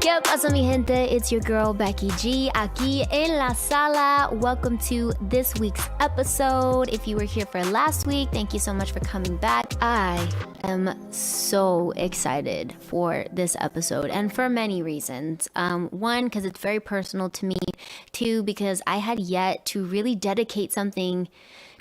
¿Qué pasa, mi gente? It's your girl, Becky G, aquí en la sala. Welcome to this week's episode. If you were here for last week, thank you so much for coming back. I am so excited for this episode, and for many reasons. One, because it's very personal to me. Two, because I had yet to really dedicate something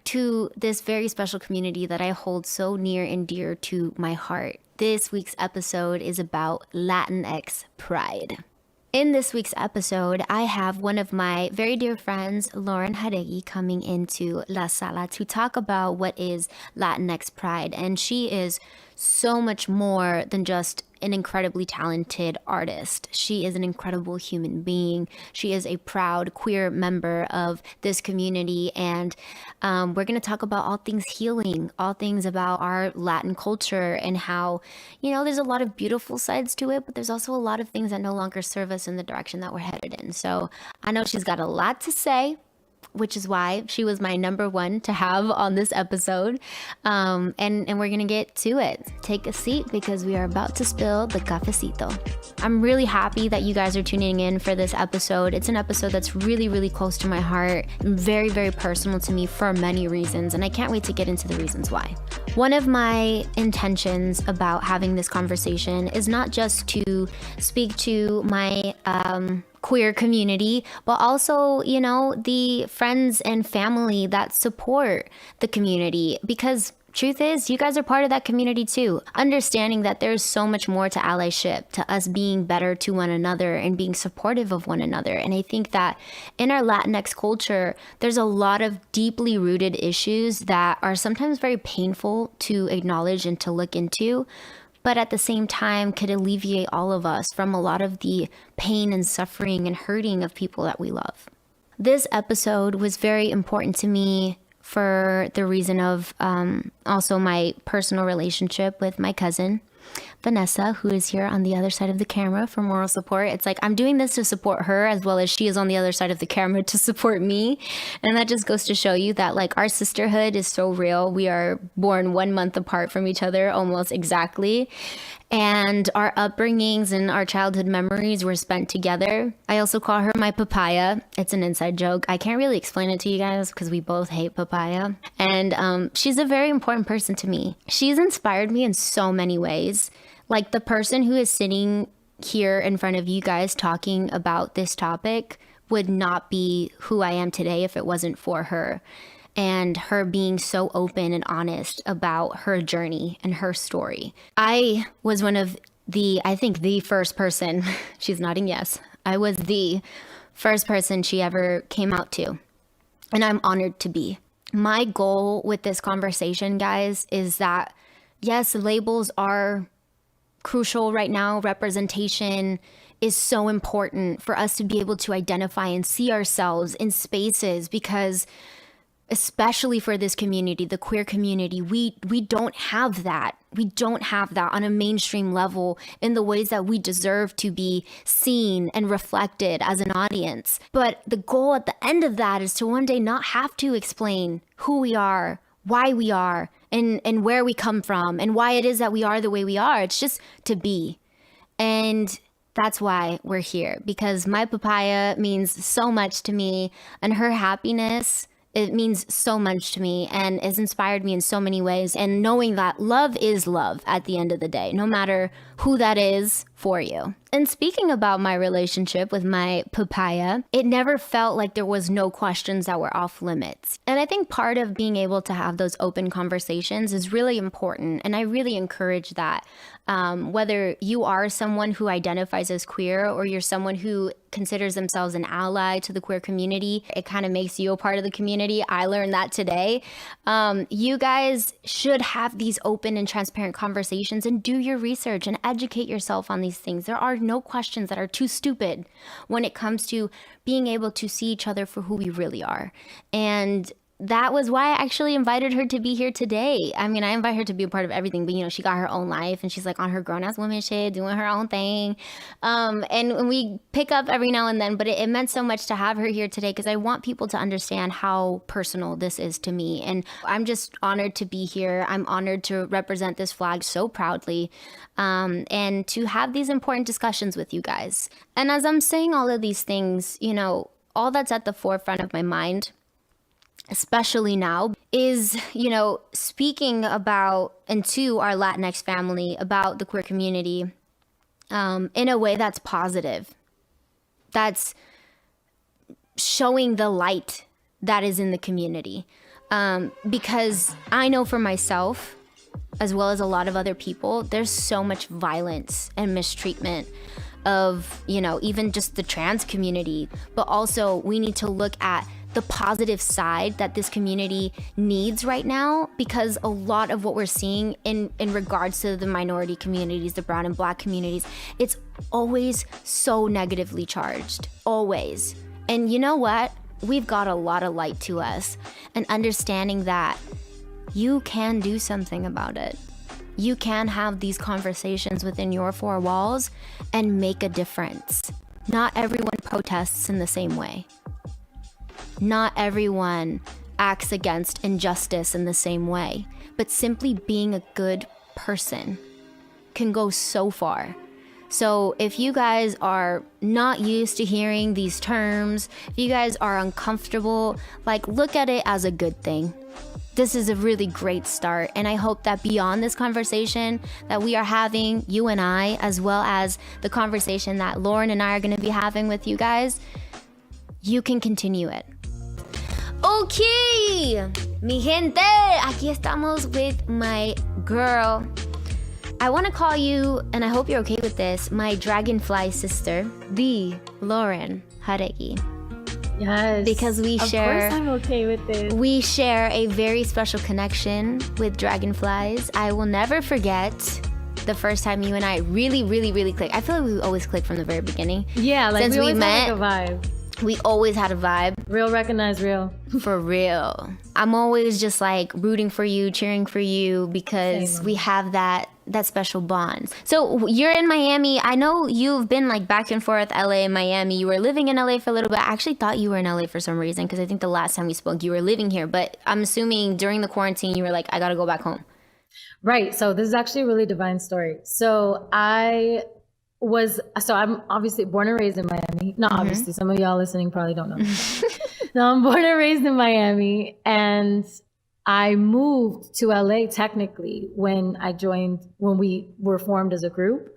to this very special community that I hold so near and dear to my heart. This week's episode is about Latinx pride. In this week's episode, I have one of my very dear friends, Lauren Jauregui, coming into La Sala to talk about what is Latinx pride. And she is so much more than just an incredibly talented artist. She is an incredible human being. She is a proud queer member of this community. And we're going to talk about all things healing, all things about our Latin culture and how, you know, there's a lot of beautiful sides to it, but there's also a lot of things that no longer serve us in the direction that we're headed in. So I know she's got a lot to say, which is why she was my number one to have on this episode. And we're going to get to it. Take a seat because we are about to spill the cafecito. I'm really happy that you guys are tuning in for this episode. It's an episode that's really, really close to my heart and very, very personal to me for many reasons. And I can't wait to get into the reasons why. One of my intentions about having this conversation is not just to speak to my queer community, but also, you know, the friends and family that support the community, because truth is, you guys are part of that community too. Understanding that there's so much more to allyship, to us being better to one another and being supportive of one another. And I think that in our Latinx culture, there's a lot of deeply rooted issues that are sometimes very painful to acknowledge and to look into, but at the same time could alleviate all of us from a lot of the pain and suffering and hurting of people that we love. This episode was very important to me for the reason of also my personal relationship with my cousin, Vanessa, who is here on the other side of the camera for moral support. It's like I'm doing this to support her as well as she is on the other side of the camera to support me. And that just goes to show you that like our sisterhood is so real. We are born 1 month apart from each other, almost exactly. And our upbringings and our childhood memories were spent together. I also call her my papaya. It's an inside joke. I can't really explain it to you guys because we both hate papaya. And she's a very important person to me. She's inspired me in so many ways. Like the person who is sitting here in front of you guys talking about this topic would not be who I am today if it wasn't for her. And her being so open and honest about her journey and her story. I was one of I think the first person, she's nodding yes, I was the first person she ever came out to. And I'm honored to be. My goal with this conversation, guys, is that yes, labels are crucial right now. Representation is so important for us to be able to identify and see ourselves in spaces, because especially for this community, the queer community, we don't have that. We don't have that on a mainstream level in the ways that we deserve to be seen and reflected as an audience. But the goal at the end of that is to one day not have to explain who we are, why we are, and where we come from, and why it is that we are the way we are. It's just to be. And that's why we're here, because my papaya means so much to me, and her happiness, it means so much to me and has inspired me in so many ways. And knowing that love is love at the end of the day, no matter who that is for you. And speaking about my relationship with my papaya, it never felt like there was no questions that were off limits. And I think part of being able to have those open conversations is really important. And I really encourage that. Whether you are someone who identifies as queer or you're someone who considers themselves an ally to the queer community, it kind of makes you a part of the community. I learned that today. You guys should have these open and transparent conversations and do your research and educate yourself on these things. There are no questions that are too stupid when it comes to being able to see each other for who we really are. And that was why I actually invited her to be here today. I mean, I invite her to be a part of everything, but you know, she got her own life and she's like on her grown ass woman shit, doing her own thing. And we pick up every now and then, but it meant so much to have her here today because I want people to understand how personal this is to me. And I'm just honored to be here. I'm honored to represent this flag so proudly, and to have these important discussions with you guys. And as I'm saying all of these things, you know, all that's at the forefront of my mind, especially now, is, you know, speaking about and to our Latinx family about the queer community in a way that's positive, that's showing the light that is in the community. Because I know for myself, as well as a lot of other people, there's so much violence and mistreatment of, you know, even just the trans community, but also we need to look at the positive side that this community needs right now, because a lot of what we're seeing in regards to the minority communities, the brown and black communities, it's always so negatively charged, always. And you know what? We've got a lot of light to us, and understanding that you can do something about it. You can have these conversations within your four walls and make a difference. Not everyone protests in the same way. Not everyone acts against injustice in the same way, but simply being a good person can go so far. So if you guys are not used to hearing these terms, if you guys are uncomfortable, like, look at it as a good thing. This is a really great start, and I hope that beyond this conversation that we are having, you and I, as well as the conversation that Lauren and I are going to be having with you guys, you can continue it. Okay, mi gente, aquí estamos with my girl. I want to call you, and I hope you're okay with this, my dragonfly sister, the Lauren Jauregui. Yes. Because we share. Of course, I'm okay with this. We share a very special connection with dragonflies. I will never forget the first time you and I really, really, really clicked. I feel like we always click from the very beginning. Yeah, like since we always met, had like a vibe. We always had a vibe. Real recognize real. For real. I'm always just like rooting for you, cheering for you, because we have that special bond. So you're in Miami. I know you've been like back and forth, LA and Miami. You were living in LA for a little bit. I actually thought you were in LA for some reason, because I think the last time we spoke, you were living here. But I'm assuming during the quarantine, you were like, I got to go back home. Right. So this is actually a really divine story. So I'm obviously born and raised in Miami. Not obviously, some of y'all listening probably don't know. No, I'm born and raised in Miami, and I moved to LA technically when we were formed as a group.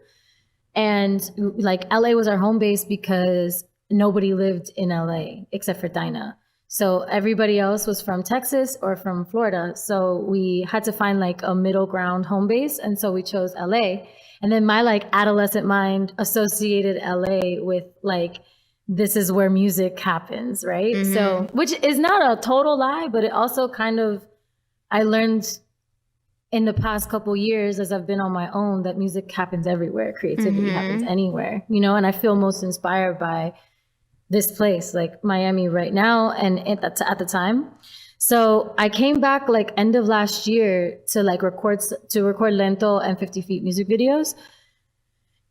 And like LA was our home base because nobody lived in LA except for Dinah. So everybody else was from Texas or from Florida. So we had to find like a middle ground home base. And so we chose LA. And then my like adolescent mind associated LA with like, this is where music happens, right? Mm-hmm. So, which is not a total lie, but it also kind of, I learned in the past couple years as I've been on my own that music happens everywhere. Creativity happens anywhere, you know, and I feel most inspired by this place, like Miami right now and at the time. So I came back like end of last year to like record Lento and 50 Feet music videos.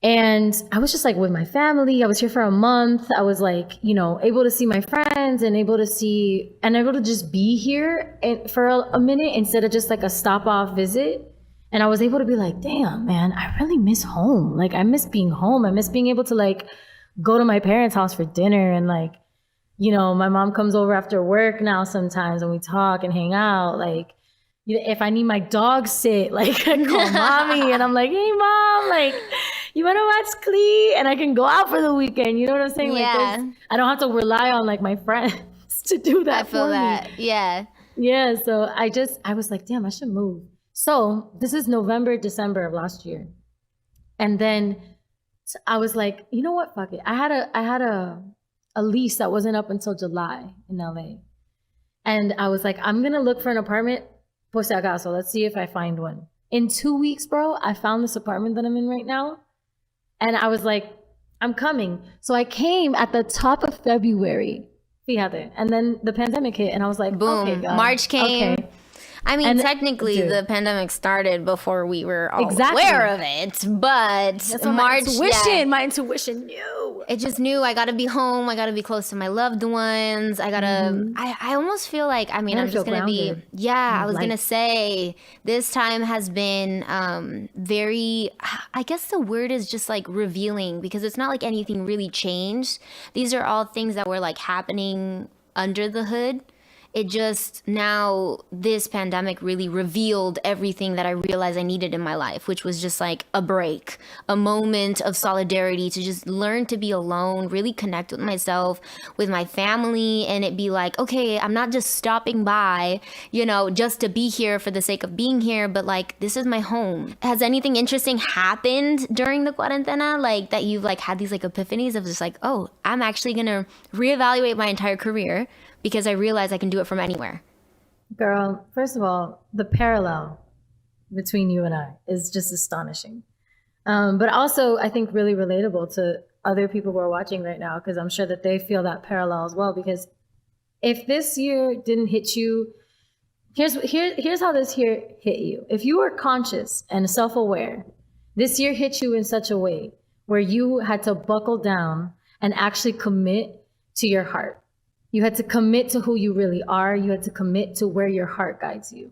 And I was just like with my family. I was here for a month. I was like, you know, able to see my friends and able to just be here for a minute instead of just like a stop off visit. And I was able to be like, damn, man, I really miss home. Like I miss being home. I miss being able to like go to my parents' house for dinner, and like, you know, my mom comes over after work now sometimes and we talk and hang out. Like, if I need my dog sit, like I call mommy and I'm like, hey mom, like, you want to watch Clee? And I can go out for the weekend. You know what I'm saying? Yeah. Like I don't have to rely on like my friends to do that. I feel that. Me. Yeah. Yeah. So I was like, damn, I should move. So this is November, December of last year. And then I was like, you know what? Fuck it. I had a lease that wasn't up until July in LA. And I was like, I'm going to look for an apartment. Por si acaso, let's see if I find one. In 2 weeks, bro, I found this apartment that I'm in right now. And I was like, I'm coming. So I came at the top of February, Fíjate. And then the pandemic hit, and I was like, boom, okay, God. March came. Okay. I mean, And, technically, dude. the pandemic started before we were all Exactly. aware of it. But That's what March, my intuition knew. it just knew I got to be home. I got to be close to my loved ones. I got to, I almost feel like, I mean, I'm just going to be, I was going to say, this time has been very, I guess the word is just like revealing, because it's not like anything really changed. These are all things that were like happening under the hood. It just, now this pandemic really revealed everything that I realized I needed in my life, which was just like a break, a moment of solidarity, to just learn to be alone, really connect with myself, with my family, and it be like, okay, I'm not just stopping by, you know, just to be here for the sake of being here, but like, this is my home. Has anything interesting happened during the cuarentena? Like that you've like had these like epiphanies of just like, oh, I'm actually gonna reevaluate my entire career, because I realize I can do it from anywhere. Girl, first of all, the parallel between you and I is just astonishing. But also, I think really relatable to other people who are watching right now, because I'm sure that they feel that parallel as well. Because if this year didn't hit you, here's how this year hit you. If you were conscious and self-aware, this year hit you in such a way where you had to buckle down and actually commit to your heart. You had to commit to who you really are. You had to commit to where your heart guides you.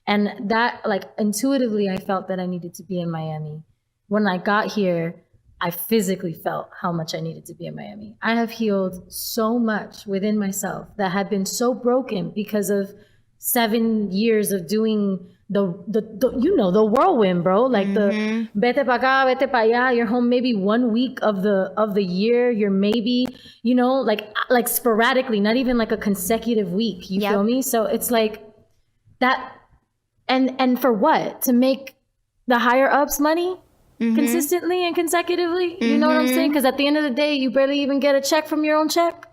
And that, like, intuitively, I felt that I needed to be in Miami. When I got here, I physically felt how much I needed to be in Miami. I have healed so much within myself that had been so broken because of 7 years of doing the whirlwind, bro. Like the vete pa acá, vete pa allá. You're home maybe 1 week of the year. You're maybe, you know, like sporadically, not even like a consecutive week. You feel me? So it's like that. And for what? To make the higher ups money consistently and consecutively. You know what I'm saying? Because at the end of the day, you barely even get a check from your own check.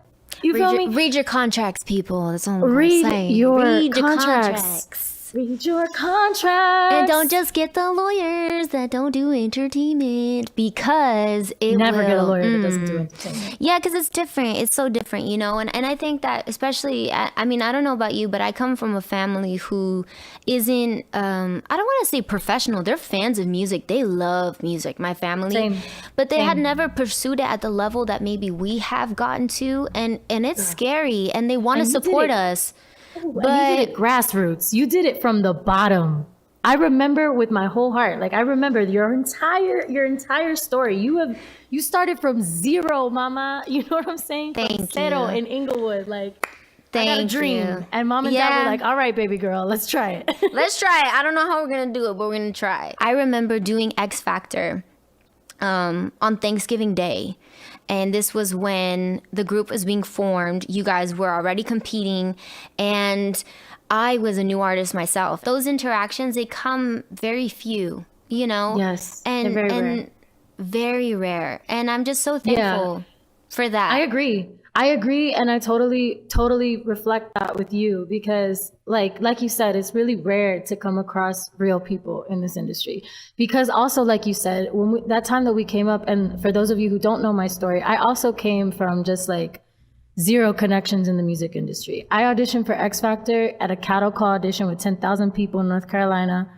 You feel me? Read your contracts, people. That's all I'm Read saying. your Read your contracts. Read your contracts. And don't just get the lawyers that don't do entertainment, because it never will, get a lawyer that doesn't do entertainment. Yeah, because it's different. It's so different, you know? And I think that especially, I mean, I don't know about you, but I come from a family who isn't, I don't want to say professional. They're fans of music. They love music, my family. Same. But they had never pursued it at the level that maybe we have gotten to. And it's scary. And they want to support us. But you did it grassroots. You did it from the bottom. I remember with my whole heart. Like, I remember your entire story. You started from zero, mama. You know what I'm saying? Thank Zero you. in Inglewood. Like, I got a Thank dream. you. And mom and dad were like, all right, baby girl, let's try it. Let's try it. I don't know how we're going to do it, but we're going to try. I remember doing X Factor on Thanksgiving Day. And this was when the group was being formed. You guys were already competing, and I was a new artist myself. Those interactions, they come very few, you know? Yes, and they're very rare. Very rare. And I'm just so thankful for that. I agree. And I totally reflect that with you, because like you said, it's really rare to come across real people in this industry. Because also, like you said, that time that we came up, and for those of you who don't know my story, I also came from just like zero connections in the music industry. I auditioned for X Factor at a cattle call audition with 10,000 people in North Carolina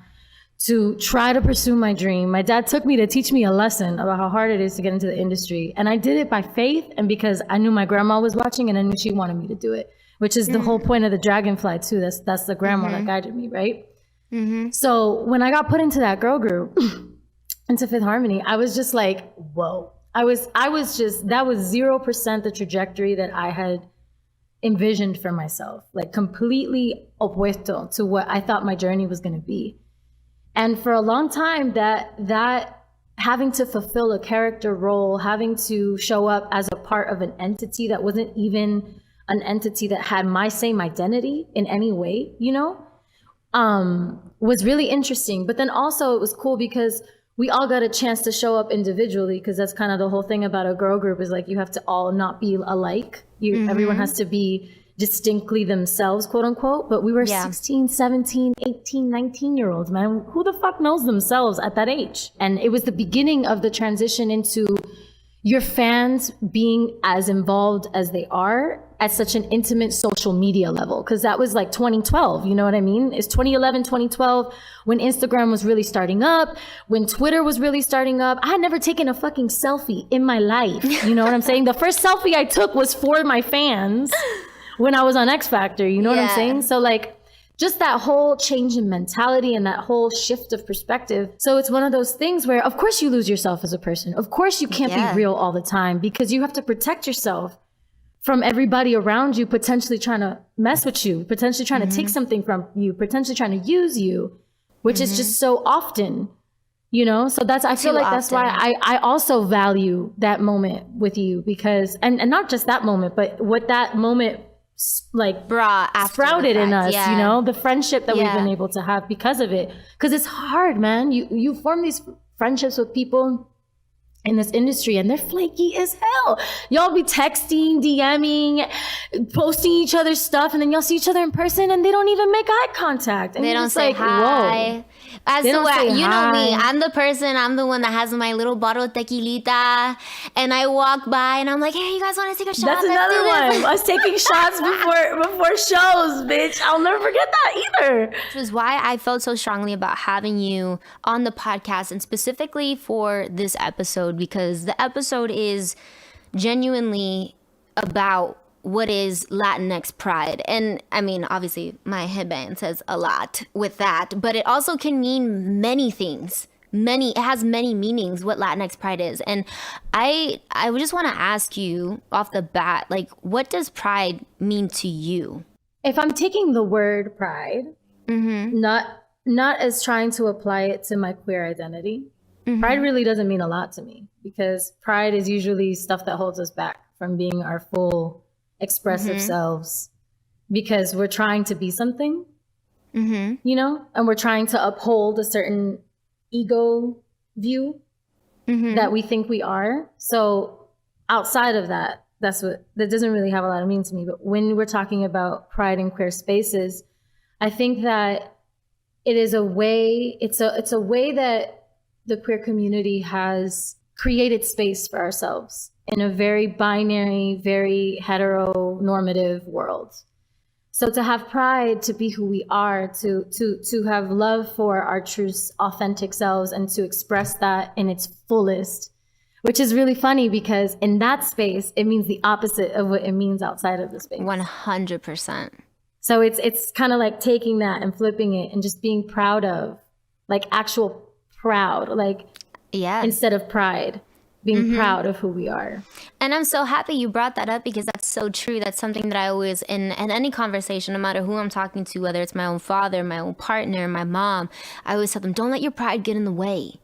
to try to pursue my dream. My dad took me to teach me a lesson about how hard it is to get into the industry. And I did it by faith, and because I knew my grandma was watching and I knew she wanted me to do it, which is the whole point of the Dragonfly too. That's the grandma that guided me, right? So when I got put into that girl group, into Fifth Harmony, I was just like, whoa. I was just, that was 0% the trajectory that I had envisioned for myself, like completely opuesto to what I thought my journey was going to be. And for a long time, that having to fulfill a character role, having to show up as a part of an entity that wasn't even an entity that had my same identity in any way, you know, was really interesting. But then also it was cool because we all got a chance to show up individually, because that's kind of the whole thing about a girl group, is like you have to all not be alike. Everyone has to be distinctly themselves, quote unquote. But we were 16, 17, 18, 19-year-olds, man. Who the fuck knows themselves at that age? And it was the beginning of the transition into your fans being as involved as they are, at such an intimate social media level, because that was like 2012, you know what I mean? It's 2011, 2012, when Instagram was really starting up, when Twitter was really starting up. I had never taken a fucking selfie in my life, you know what I'm saying? The first selfie I took was for my fans when I was on X Factor, you know what I'm saying? So like, just that whole change in mentality and that whole shift of perspective. So it's one of those things where, of course, you lose yourself as a person. Of course, you can't be real all the time, because you have to protect yourself from everybody around you, potentially trying to mess with you, potentially trying to take something from you, potentially trying to use you, which is just so often, you know? So I feel like that's why I also value that moment with you, because, and not just that moment, but what that moment like sprouted in us, you know, the friendship that we've been able to have because of it. Because it's hard, man. You form these friendships with people in this industry and they're flaky as hell. Y'all be texting, DMing, posting each other's stuff, and then y'all see each other in person and they don't even make eye contact. And they don't say hi. Know me, I'm the one that has my little bottle of tequilita, and I walk by and I'm like, hey, you guys want to take a shot? That's another one. Us taking shots before shows, bitch. I'll never forget that either. Which is why I felt so strongly about having you on the podcast, and specifically for this episode, because the episode is genuinely about what is Latinx pride. And I mean, obviously my headband says a lot with that, but it also can mean many things. It has many meanings, what Latinx pride is. And I would just want to ask you off the bat, like, what does pride mean to you? If I'm taking the word pride, not as trying to apply it to my queer identity, pride really doesn't mean a lot to me, because pride is usually stuff that holds us back from being our full expressive selves, because we're trying to be something, you know, and we're trying to uphold a certain ego view that we think we are. So outside of that, that doesn't really have a lot of meaning to me. But when we're talking about pride in queer spaces, I think that it is a way, it's a way that the queer community has created space for ourselves in a very binary, very heteronormative world. So to have pride, to be who we are, to have love for our true, authentic selves, and to express that in its fullest, which is really funny, because in that space, it means the opposite of what it means outside of the space. 100%. So it's kind of like taking that and flipping it and just being proud of, like, actual proud, like, instead of pride. Being proud of who we are. And I'm so happy you brought that up, because that's so true. That's something that I always, in any conversation, no matter who I'm talking to, whether it's my own father, my own partner, my mom, I always tell them, don't let your pride get in the way.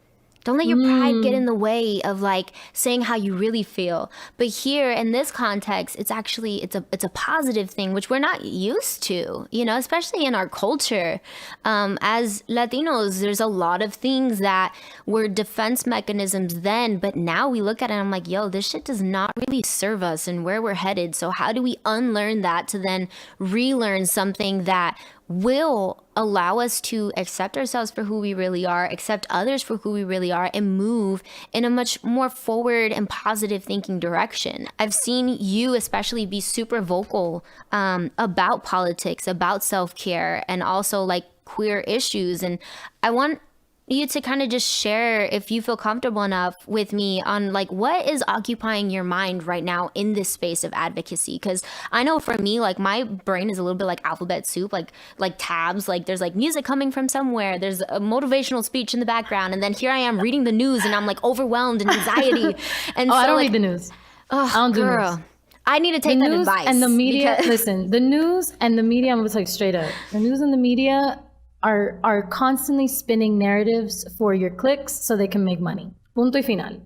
Don't let your pride get in the way of, like, saying how you really feel. But here in this context, it's actually, it's a positive thing, which we're not used to, you know, especially in our culture. As Latinos, there's a lot of things that were defense mechanisms then, but now we look at it and I'm like, yo, this shit does not really serve us and where we're headed. So how do we unlearn that to then relearn something that will allow us to accept ourselves for who we really are, accept others for who we really are, and move in a much more forward and positive thinking direction. I've seen you especially be super vocal about politics, about self-care, and also like queer issues. And I want you to kind of just share, if you feel comfortable enough with me, on like what is occupying your mind right now in this space of advocacy. Because I know for me, like, my brain is a little bit like alphabet soup, like tabs, like there's like music coming from somewhere, there's a motivational speech in the background, and then here I am reading the news and I'm like overwhelmed and anxiety. And I don't read the news. I don't do news. I need to take that advice. And the media, listen, the news and the media, I'm gonna tell you straight up, the news and the media are constantly spinning narratives for your clicks so they can make money. Punto y final.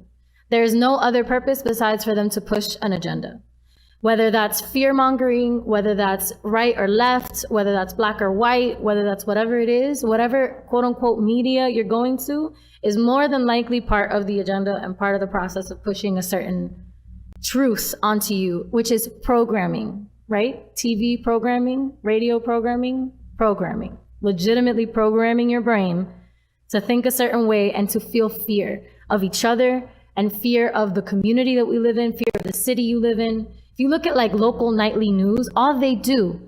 There is no other purpose besides for them to push an agenda. Whether that's fear-mongering, whether that's right or left, whether that's black or white, whether that's whatever it is, whatever quote-unquote media you're going to is more than likely part of the agenda and part of the process of pushing a certain truth onto you, which is programming, right? TV programming, radio programming, legitimately programming your brain to think a certain way and to feel fear of each other and fear of the community that we live in, fear of the city you live in, If you look at like local nightly news, all they do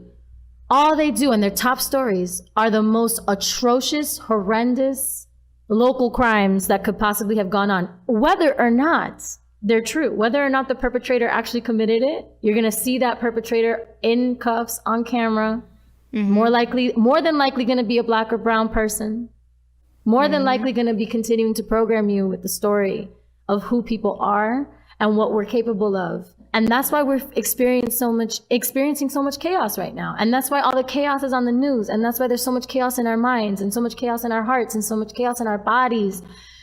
and their top stories are the most atrocious, horrendous local crimes that could possibly have gone on, whether or not they're true, whether or not the perpetrator actually committed it. You're going to see that perpetrator in cuffs on camera, more than likely going to be a Black or brown person, more than likely going to be continuing to program you with the story of who people are and what we're capable of. And that's why we're experiencing so much chaos right now. And that's why all the chaos is on the news. And that's why there's so much chaos in our minds and so much chaos in our hearts and so much chaos in our bodies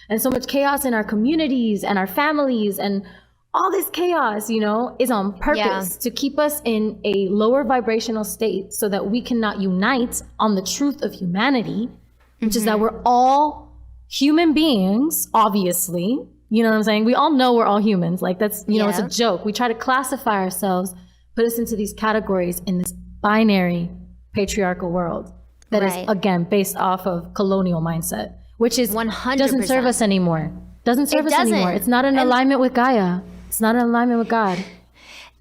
and so much chaos in our communities and our families. And all this chaos, you know, is on purpose to keep us in a lower vibrational state so that we cannot unite on the truth of humanity, which is that we're all human beings, obviously. You know what I'm saying? We all know we're all humans. Like that's, you know, it's a joke. We try to classify ourselves, put us into these categories in this binary patriarchal world that is, again, based off of colonial mindset, which is 100% doesn't serve us anymore. Doesn't serve us anymore. It's not in alignment with Gaia. It's not in alignment with God.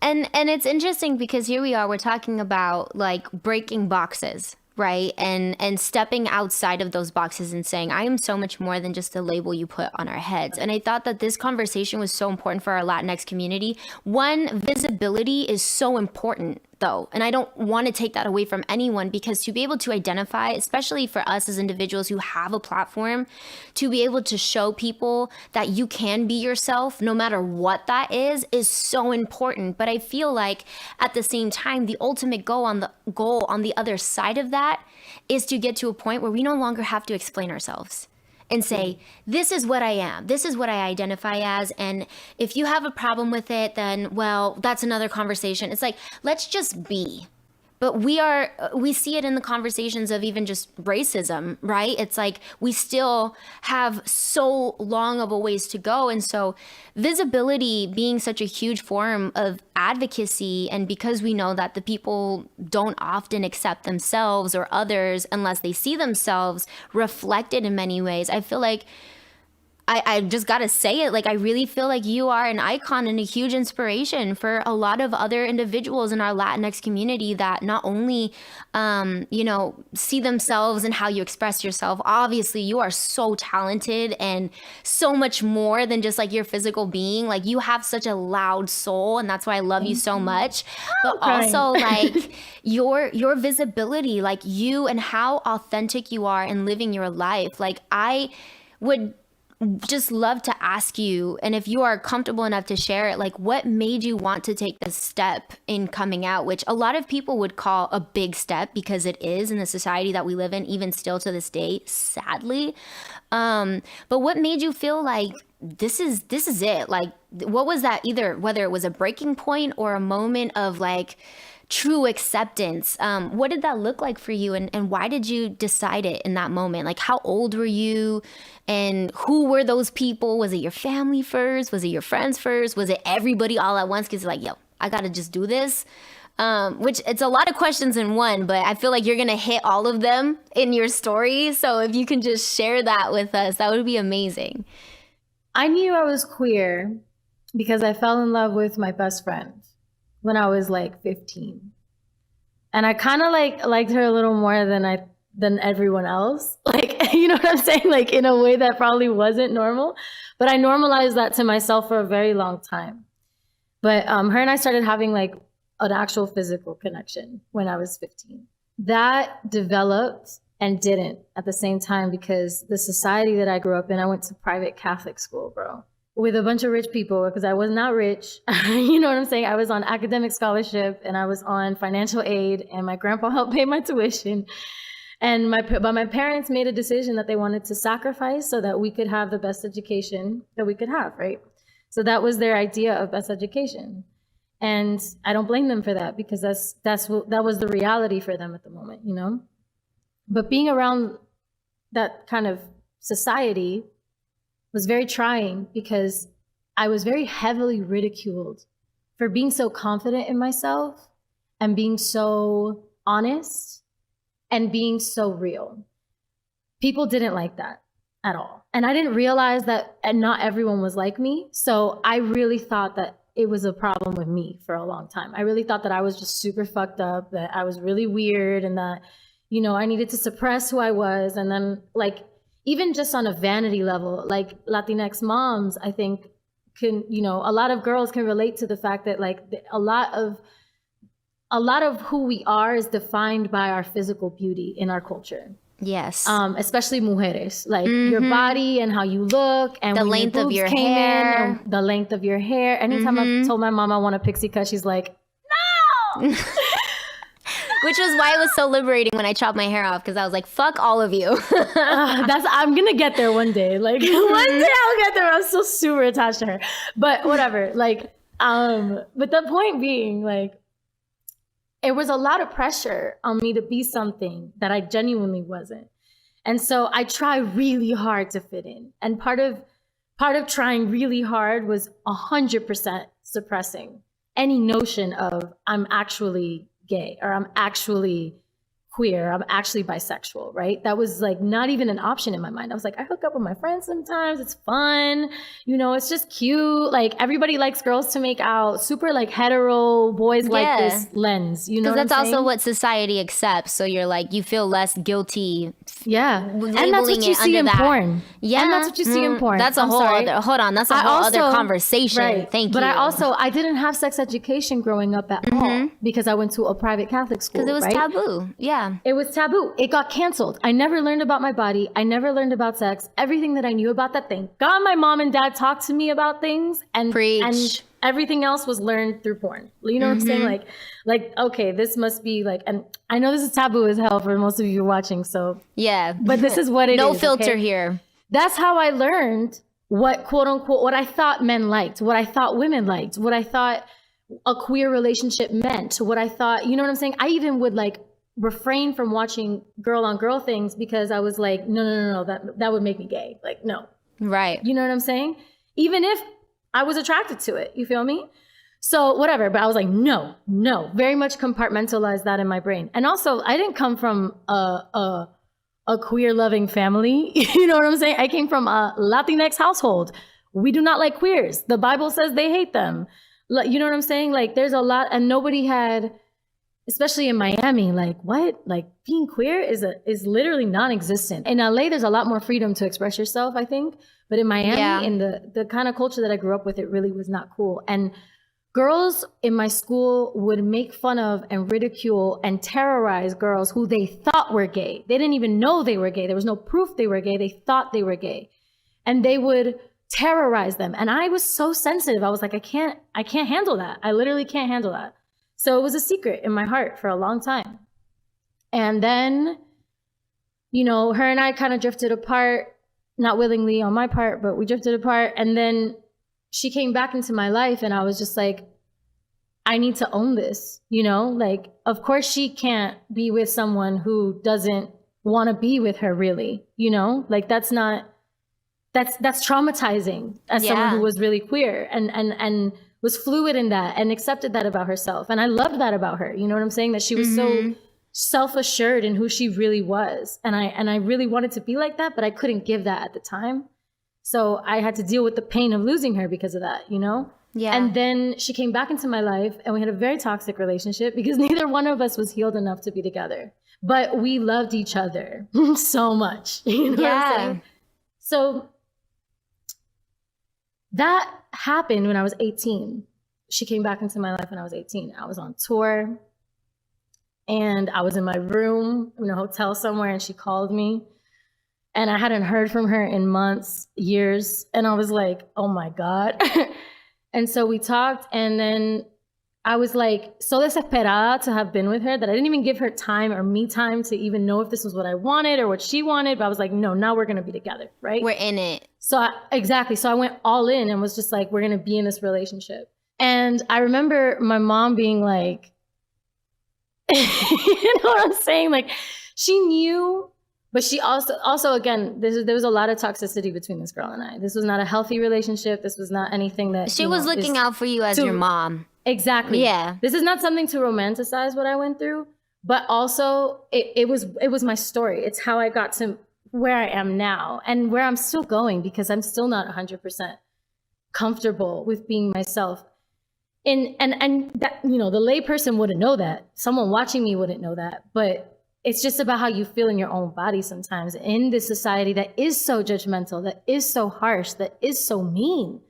And it's interesting because here we are, we're talking about like breaking boxes, right? And stepping outside of those boxes and saying, I am so much more than just a label you put on our heads. And I thought that this conversation was so important for our Latinx community. One, visibility is so important though. And I don't want to take that away from anyone, because to be able to identify, especially for us as individuals who have a platform, to be able to show people that you can be yourself, no matter what that is so important. But I feel like at the same time, the ultimate goal on the other side of that is to get to a point where we no longer have to explain ourselves and say, this is what I am. This is what I identify as. And if you have a problem with it, then, well, that's another conversation. It's like, let's just be. But we see it in the conversations of even just racism, right? It's like we still have so long of a ways to go. And so visibility being such a huge form of advocacy, and because we know that the people don't often accept themselves or others unless they see themselves reflected in many ways, I feel like I just got to say it. Like, I really feel like you are an icon and a huge inspiration for a lot of other individuals in our Latinx community that not only, see themselves in how you express yourself. Obviously, you are so talented and so much more than just like your physical being. Like, you have such a loud soul, and that's why I love you so much. But also like your visibility, like you and how authentic you are in living your life. Like, I would just love to ask you, and if you are comfortable enough to share it, like what made you want to take this step in coming out, which a lot of people would call a big step because it is in the society that we live in, even still to this day, sadly. But what made you feel like this is it? Like, what was that, either whether it was a breaking point or a moment of like true acceptance? What did that look like for you, and why did you decide it in that moment? Like, how old were you, and who were those people? Was it your family first? Was it your friends first? Was it everybody all at once? Because like, yo, I gotta just do this. Which it's a lot of questions in one, but I feel like you're gonna hit all of them in your story. So if you can just share that with us, that would be amazing. I knew I was queer because I fell in love with my best friend when I was like 15. And I kind of liked her a little more than everyone else. Like, you know what I'm saying? Like, in a way that probably wasn't normal, but I normalized that to myself for a very long time. But her and I started having like an actual physical connection when I was 15. That developed and didn't at the same time, because the society that I grew up in, I went to private Catholic school, bro, with a bunch of rich people, because I was not rich. You know what I'm saying? I was on academic scholarship and I was on financial aid, and my grandpa helped pay my tuition. But my parents made a decision that they wanted to sacrifice so that we could have the best education that we could have, right? So that was their idea of best education. And I don't blame them for that, because that was the reality for them at the moment, you know? But being around that kind of society was very trying, because I was very heavily ridiculed for being so confident in myself and being so honest and being so real. People didn't like that at all. And I didn't realize that not everyone was like me. So I really thought that it was a problem with me for a long time. I really thought that I was just super fucked up, that I was really weird, and that, you know, I needed to suppress who I was. And then like, even just on a vanity level, like Latinx moms, I think can, you know, a lot of girls can relate to the fact that like a lot of who we are is defined by our physical beauty in our culture. Yes. Especially mujeres, like your body and how you look, and the when length your of your boobs came hair, in, and the length of your hair. Anytime I've told my mom I want a pixie cut, she's like, no. Which was why it was so liberating when I chopped my hair off, because I was like, fuck all of you. I'm gonna get there one day. Like one day I'll get there. I'm still super attached to her, but whatever. Like, but the point being, like, it was a lot of pressure on me to be something that I genuinely wasn't. And so I try really hard to fit in. And part of trying really hard was 100% suppressing any notion of I'm actually gay, or I'm actually queer, I'm actually bisexual, right? That was like not even an option in my mind. I was like, I hook up with my friends sometimes, it's fun, you know, it's just cute. Like everybody likes girls to make out, super like hetero boys like this lens, you know, because that's also what society accepts. So you're like, you feel less guilty. Yeah, and that's what you see in porn. Yeah, and that's what you see in porn. That's a whole other. Hold on, that's a whole other conversation. Right. Thank you. But I didn't have sex education growing up at all, because I went to a private Catholic school. Because it was taboo. Yeah, it was taboo. It got canceled. I never learned about my body. I never learned about sex. Everything that I knew about that, thank God my mom and dad talked to me about things, and everything else was learned through porn. You know what I'm saying? Like, okay, this must be like, and I know this is taboo as hell for most of you watching. So yeah, but this is what it is. No filter here. That's how I learned what, quote unquote, what I thought men liked, what I thought women liked, what I thought a queer relationship meant, what I thought, you know what I'm saying? I even would like refrain from watching girl on girl things because I was like, no, that would make me gay. Like, no. Right. You know what I'm saying? Even if I was attracted to it, you feel me? So whatever, but I was like, no, very much compartmentalized that in my brain. And also I didn't come from a queer loving family. You know what I'm saying? I came from a Latinx household. We do not like queers. The Bible says they hate them. You know what I'm saying? Like there's a lot, and nobody had, especially in Miami, like what? Like being queer is literally non-existent. In LA, there's a lot more freedom to express yourself, I think. But in Miami, in the kind of culture that I grew up with, it really was not cool. And girls in my school would make fun of and ridicule and terrorize girls who they thought were gay. They didn't even know they were gay. There was no proof they were gay. They thought they were gay. And they would terrorize them. And I was so sensitive. I was like, I can't handle that. I literally can't handle that. So it was a secret in my heart for a long time. And then, you know, her and I kind of drifted apart, not willingly on my part, but we drifted apart. And then she came back into my life, and I was just like, I need to own this, you know? Like, of course she can't be with someone who doesn't want to be with her, really, you know? Like, that's traumatizing as someone who was really queer and was fluid in that and accepted that about herself. And I loved that about her. You know what I'm saying? That she was so self-assured in who she really was. And I really wanted to be like that, but I couldn't give that at the time. So I had to deal with the pain of losing her because of that, you know? Yeah. And then she came back into my life, and we had a very toxic relationship because neither one of us was healed enough to be together. But we loved each other so much. You know what I'm saying? So that happened when I was 18. She came back into my life when I was 18. I was on tour, and I was in my room in a hotel somewhere, and she called me, and I hadn't heard from her in months, years. And I was like, oh my God. And so we talked, and then I was like so desesperada to have been with her that I didn't even give her time or me time to even know if this was what I wanted or what she wanted. But I was like, no, now we're going to be together, right? We're in it. So exactly. So I went all in and was just like, we're going to be in this relationship. And I remember my mom being like, you know what I'm saying? Like, she knew, but she also again, there was a lot of toxicity between this girl and I. This was not a healthy relationship. This was not anything that she was looking out for you as your mom. Exactly. Yeah. This is not something to romanticize what I went through, but also it was my story. It's how I got to where I am now and where I'm still going, because I'm still not 100% comfortable with being myself. and that, you know, the layperson wouldn't know that. Someone watching me wouldn't know that. But it's just about how you feel in your own body sometimes in this society that is so judgmental, that is so harsh, that is so mean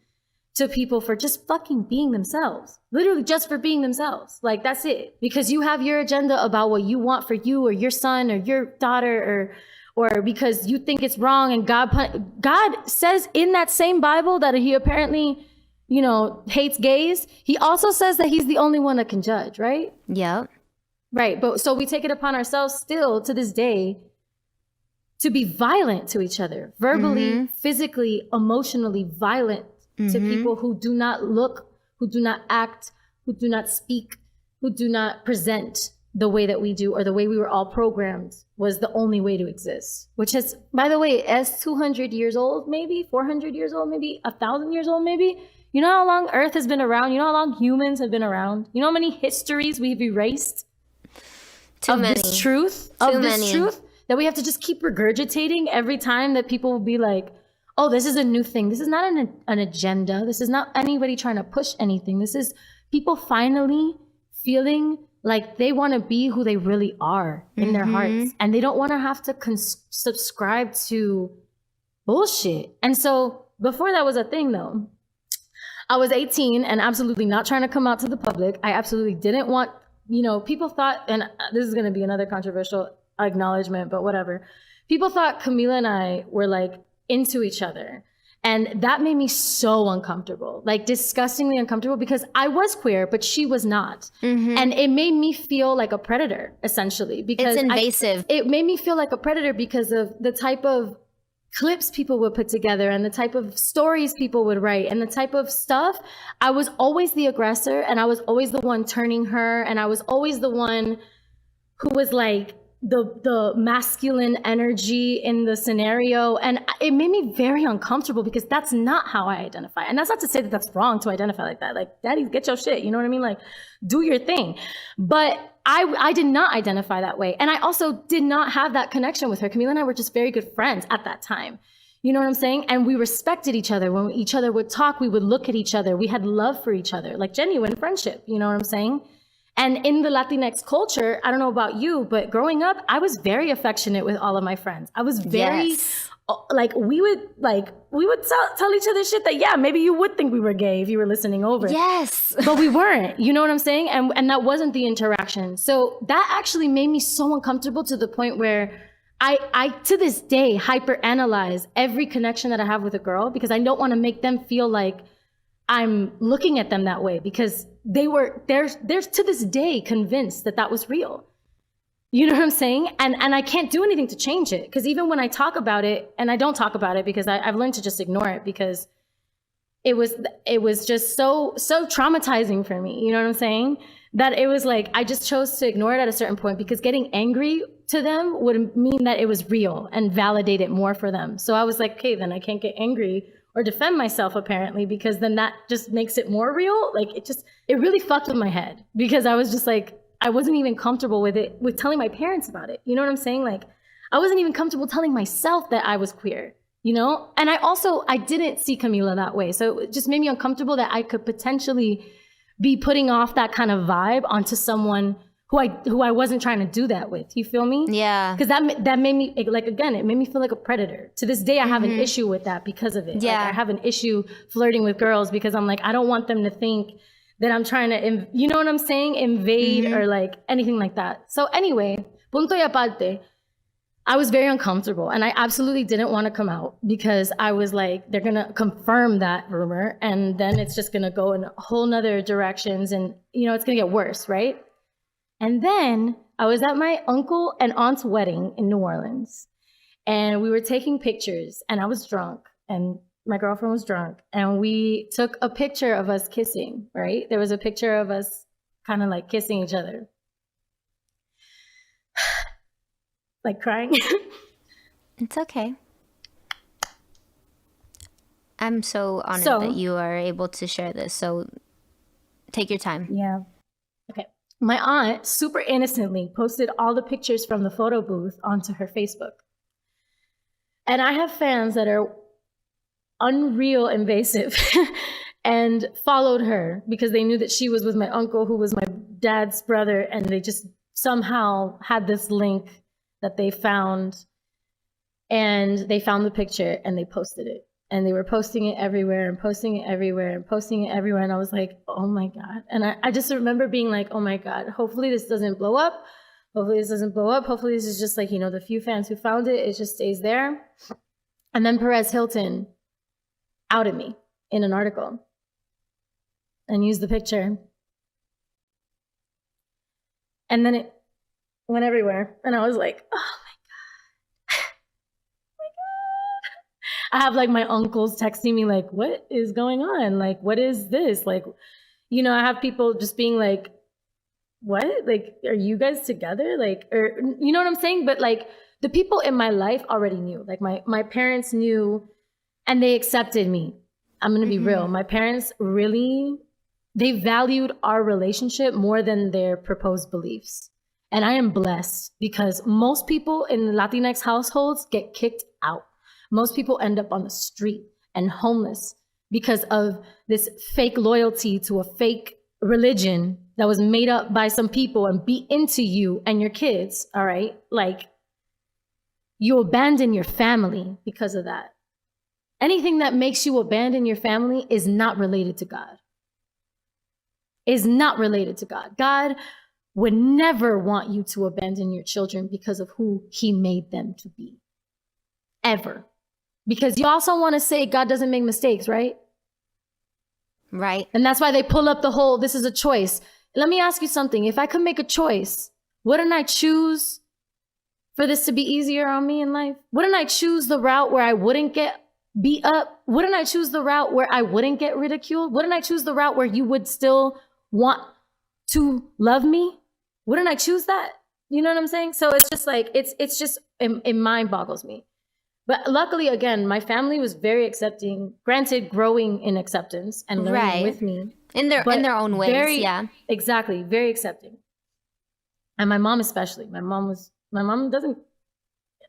to people for just fucking being themselves. Literally just for being themselves. Like, that's it. Because you have your agenda about what you want for you or your son or your daughter, or because you think it's wrong, and God says in that same Bible that he apparently, you know, hates gays. He also says that he's the only one that can judge, right? Yeah. Right. But so we take it upon ourselves still to this day to be violent to each other, verbally, physically, emotionally violent to people who do not look, who do not act, who do not speak, who do not present the way that we do, or the way we were all programmed was the only way to exist. Which is, by the way, as 200 years old, maybe 400 years old, maybe 1,000 years old, maybe. You know how long Earth has been around? You know how long humans have been around? You know how many histories we've erased this truth that we have to just keep regurgitating every time that people will be like, oh, this is a new thing. This is not an agenda. This is not anybody trying to push anything. This is people finally feeling like they want to be who they really are in their hearts. And they don't want to have to subscribe to bullshit. And so before that was a thing, though, I was 18 and absolutely not trying to come out to the public. I absolutely didn't want, you know, people thought, and this is going to be another controversial acknowledgement, but whatever. People thought Camila and I were like into each other. And that made me so uncomfortable, like disgustingly uncomfortable, because I was queer, but she was not. And it made me feel like a predator, essentially, because it's invasive. It made me feel like a predator because of the type of clips people would put together and the type of stories people would write and the type of stuff. I was always the aggressor, and I was always the one turning her, and I was always the one who was like the masculine energy in the scenario. And it made me very uncomfortable because that's not how I identify. And that's not to say that that's wrong to identify like that. Like, daddy, get your shit. You know what I mean? Like, do your thing. But I did not identify that way. And I also did not have that connection with her. Camila and I were just very good friends at that time. You know what I'm saying? And we respected each other. When each other would talk, we would look at each other. We had love for each other, like genuine friendship. You know what I'm saying? And in the Latinx culture, I don't know about you, but growing up, I was very affectionate with all of my friends. I was very, we would tell each other shit that, yeah, maybe you would think we were gay if you were listening over. Yes. But we weren't, you know what I'm saying? And that wasn't the interaction. So that actually made me so uncomfortable to the point where I to this day, hyperanalyze every connection that I have with a girl, because I don't want to make them feel like I'm looking at them that way, because they're to this day convinced that that was real. You know what I'm saying? And I can't do anything to change it, because even when I talk about it, and I don't talk about it because I've learned to just ignore it, because it was just so traumatizing for me. You know what I'm saying? That it was like, I just chose to ignore it at a certain point, because getting angry to them would mean that it was real and validate it more for them. So I was like, okay, then I can't get angry or defend myself, apparently, because then that just makes it more real. Like, it really fucked with my head, because I was just like, I wasn't even comfortable with telling my parents about it. You know what I'm saying? Like, I wasn't even comfortable telling myself that I was queer, you know? And I didn't see Camila that way. So it just made me uncomfortable that I could potentially be putting off that kind of vibe onto someone who I wasn't trying to do that with. You feel me? Yeah. Because that made me, like, again, it made me feel like a predator. To this day, I have an issue with that because of it. Yeah. Like, I have an issue flirting with girls because I'm like, I don't want them to think that I'm trying to, you know what I'm saying? Invade or like anything like that. So anyway, punto y aparte, I was very uncomfortable, and I absolutely didn't want to come out, because I was like, they're going to confirm that rumor, and then it's just going to go in whole nother directions, and, you know, it's going to get worse, right? And then I was at my uncle and aunt's wedding in New Orleans, and we were taking pictures, and I was drunk, and my girlfriend was drunk, and we took a picture of us kissing, right? There was a picture of us kind of like kissing each other. Like crying. It's okay. I'm so honored that you are able to share this. So take your time. Yeah. Okay. My aunt super innocently posted all the pictures from the photo booth onto her Facebook. And I have fans that are unreal invasive and followed her because they knew that she was with my uncle, who was my dad's brother. And they just somehow had this link that they found, and they found the picture and they posted it. And they were posting it everywhere and posting it everywhere and posting it everywhere. And I was like, oh my God. And I just remember being like, oh my God, hopefully this doesn't blow up. Hopefully this doesn't blow up. Hopefully this is just like, you know, the few fans who found it, it just stays there. And then Perez Hilton outed me in an article and used the picture. And then it went everywhere. And I was like, oh I have like my uncles texting me like, what is going on? Like, what is this? Like, you know, I have people just being like, what? Like, are you guys together? Like, or, you know what I'm saying? But like the people in my life already knew, like my parents knew, and they accepted me. I'm going to be real. My parents really, they valued our relationship more than their proposed beliefs. And I am blessed because most people in Latinx households get kicked out. Most people end up on the street and homeless because of this fake loyalty to a fake religion that was made up by some people and beat into you and your kids, all right? Like, you abandon your family because of that. Anything that makes you abandon your family is not related to God. Is not related to God. God would never want you to abandon your children because of who he made them to be. Ever. Because you also want to say God doesn't make mistakes, right? Right. And that's why they pull up the whole, this is a choice. Let me ask you something. If I could make a choice, wouldn't I choose for this to be easier on me in life? Wouldn't I choose the route where I wouldn't get beat up? Wouldn't I choose the route where I wouldn't get ridiculed? Wouldn't I choose the route where you would still want to love me? Wouldn't I choose that? You know what I'm saying? So it's just like, it's just, it mind boggles me. But luckily, again, my family was very accepting, granted, growing in acceptance and learning with me. In their own ways, yeah. Exactly, very accepting. And my mom especially. My mom doesn't,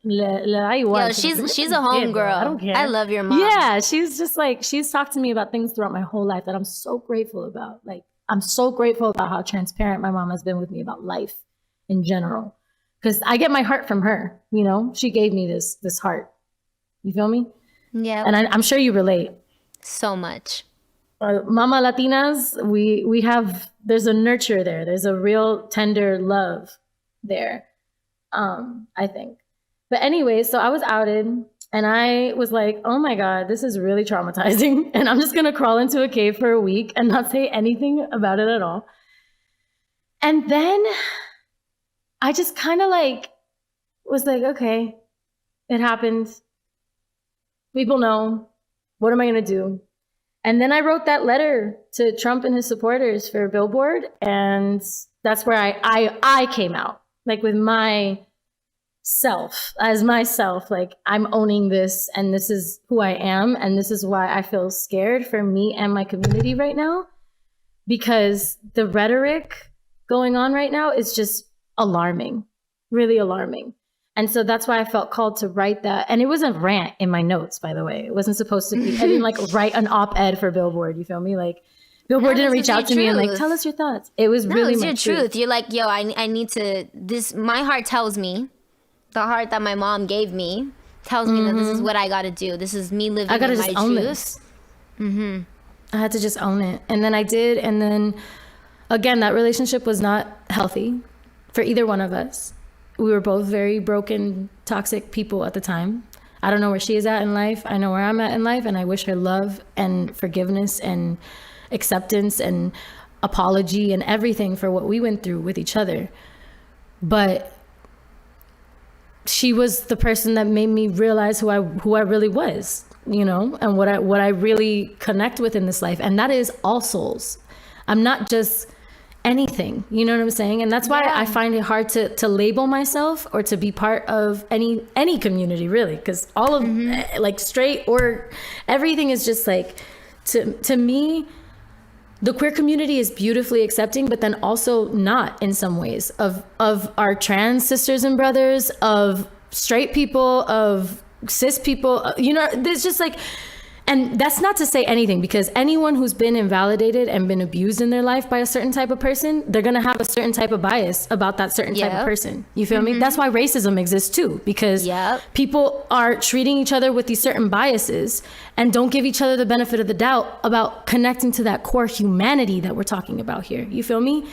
Yo, she's a home girl. I don't care. I love your mom. Yeah, she's just like, she's talked to me about things throughout my whole life that I'm so grateful about. Like, I'm so grateful about how transparent my mom has been with me about life in general. Because I get my heart from her, you know? She gave me this heart. You feel me? Yeah. And I'm sure you relate. So much. Mama Latinas, we have, there's a nurture there. There's a real tender love there, I think. But anyway, so I was outed and I was like, oh my God, this is really traumatizing. And I'm just going to crawl into a cave for a week and not say anything about it at all. And then I just kind of like was like, okay, it happened. People know. What am I going to do? And then I wrote that letter to Trump and his supporters for Billboard. And that's where I came out, like with my self, as myself, like I'm owning this and this is who I am. And this is why I feel scared for me and my community right now, because the rhetoric going on right now is just alarming, really alarming. And so that's why I felt called to write that. And it was a rant in my notes, by the way. It wasn't supposed to be, I didn't like write an op-ed for Billboard, you feel me? Like Billboard didn't reach out to me and like, tell us your thoughts. It was really my truth. You're like, yo, I need to, this, my heart tells me, the heart that my mom gave me tells me that this is what I got to do. This is me living I gotta in just my own truth. This. I had to just own it. And then I did. And then again, that relationship was not healthy for either one of us. We were both very broken, toxic people at the time. I don't know where she is at in life. I know where I'm at in life. And I wish her love and forgiveness and acceptance and apology and everything for what we went through with each other. But she was the person that made me realize who I really was, you know, and what I really connect with in this life. And that is all souls. I'm not just anything, you know what I'm saying? And that's why I find it hard to label myself or to be part of any community, really, because all of like straight or everything is just like, to me, the queer community is beautifully accepting, but then also not in some ways of our trans sisters and brothers, of straight people, of cis people, you know, there's just like, And that's not to say anything, because anyone who's been invalidated and been abused in their life by a certain type of person, they're going to have a certain type of bias about that certain type of person. You feel me? That's why racism exists too, because people are treating each other with these certain biases and don't give each other the benefit of the doubt about connecting to that core humanity that we're talking about here. You feel me?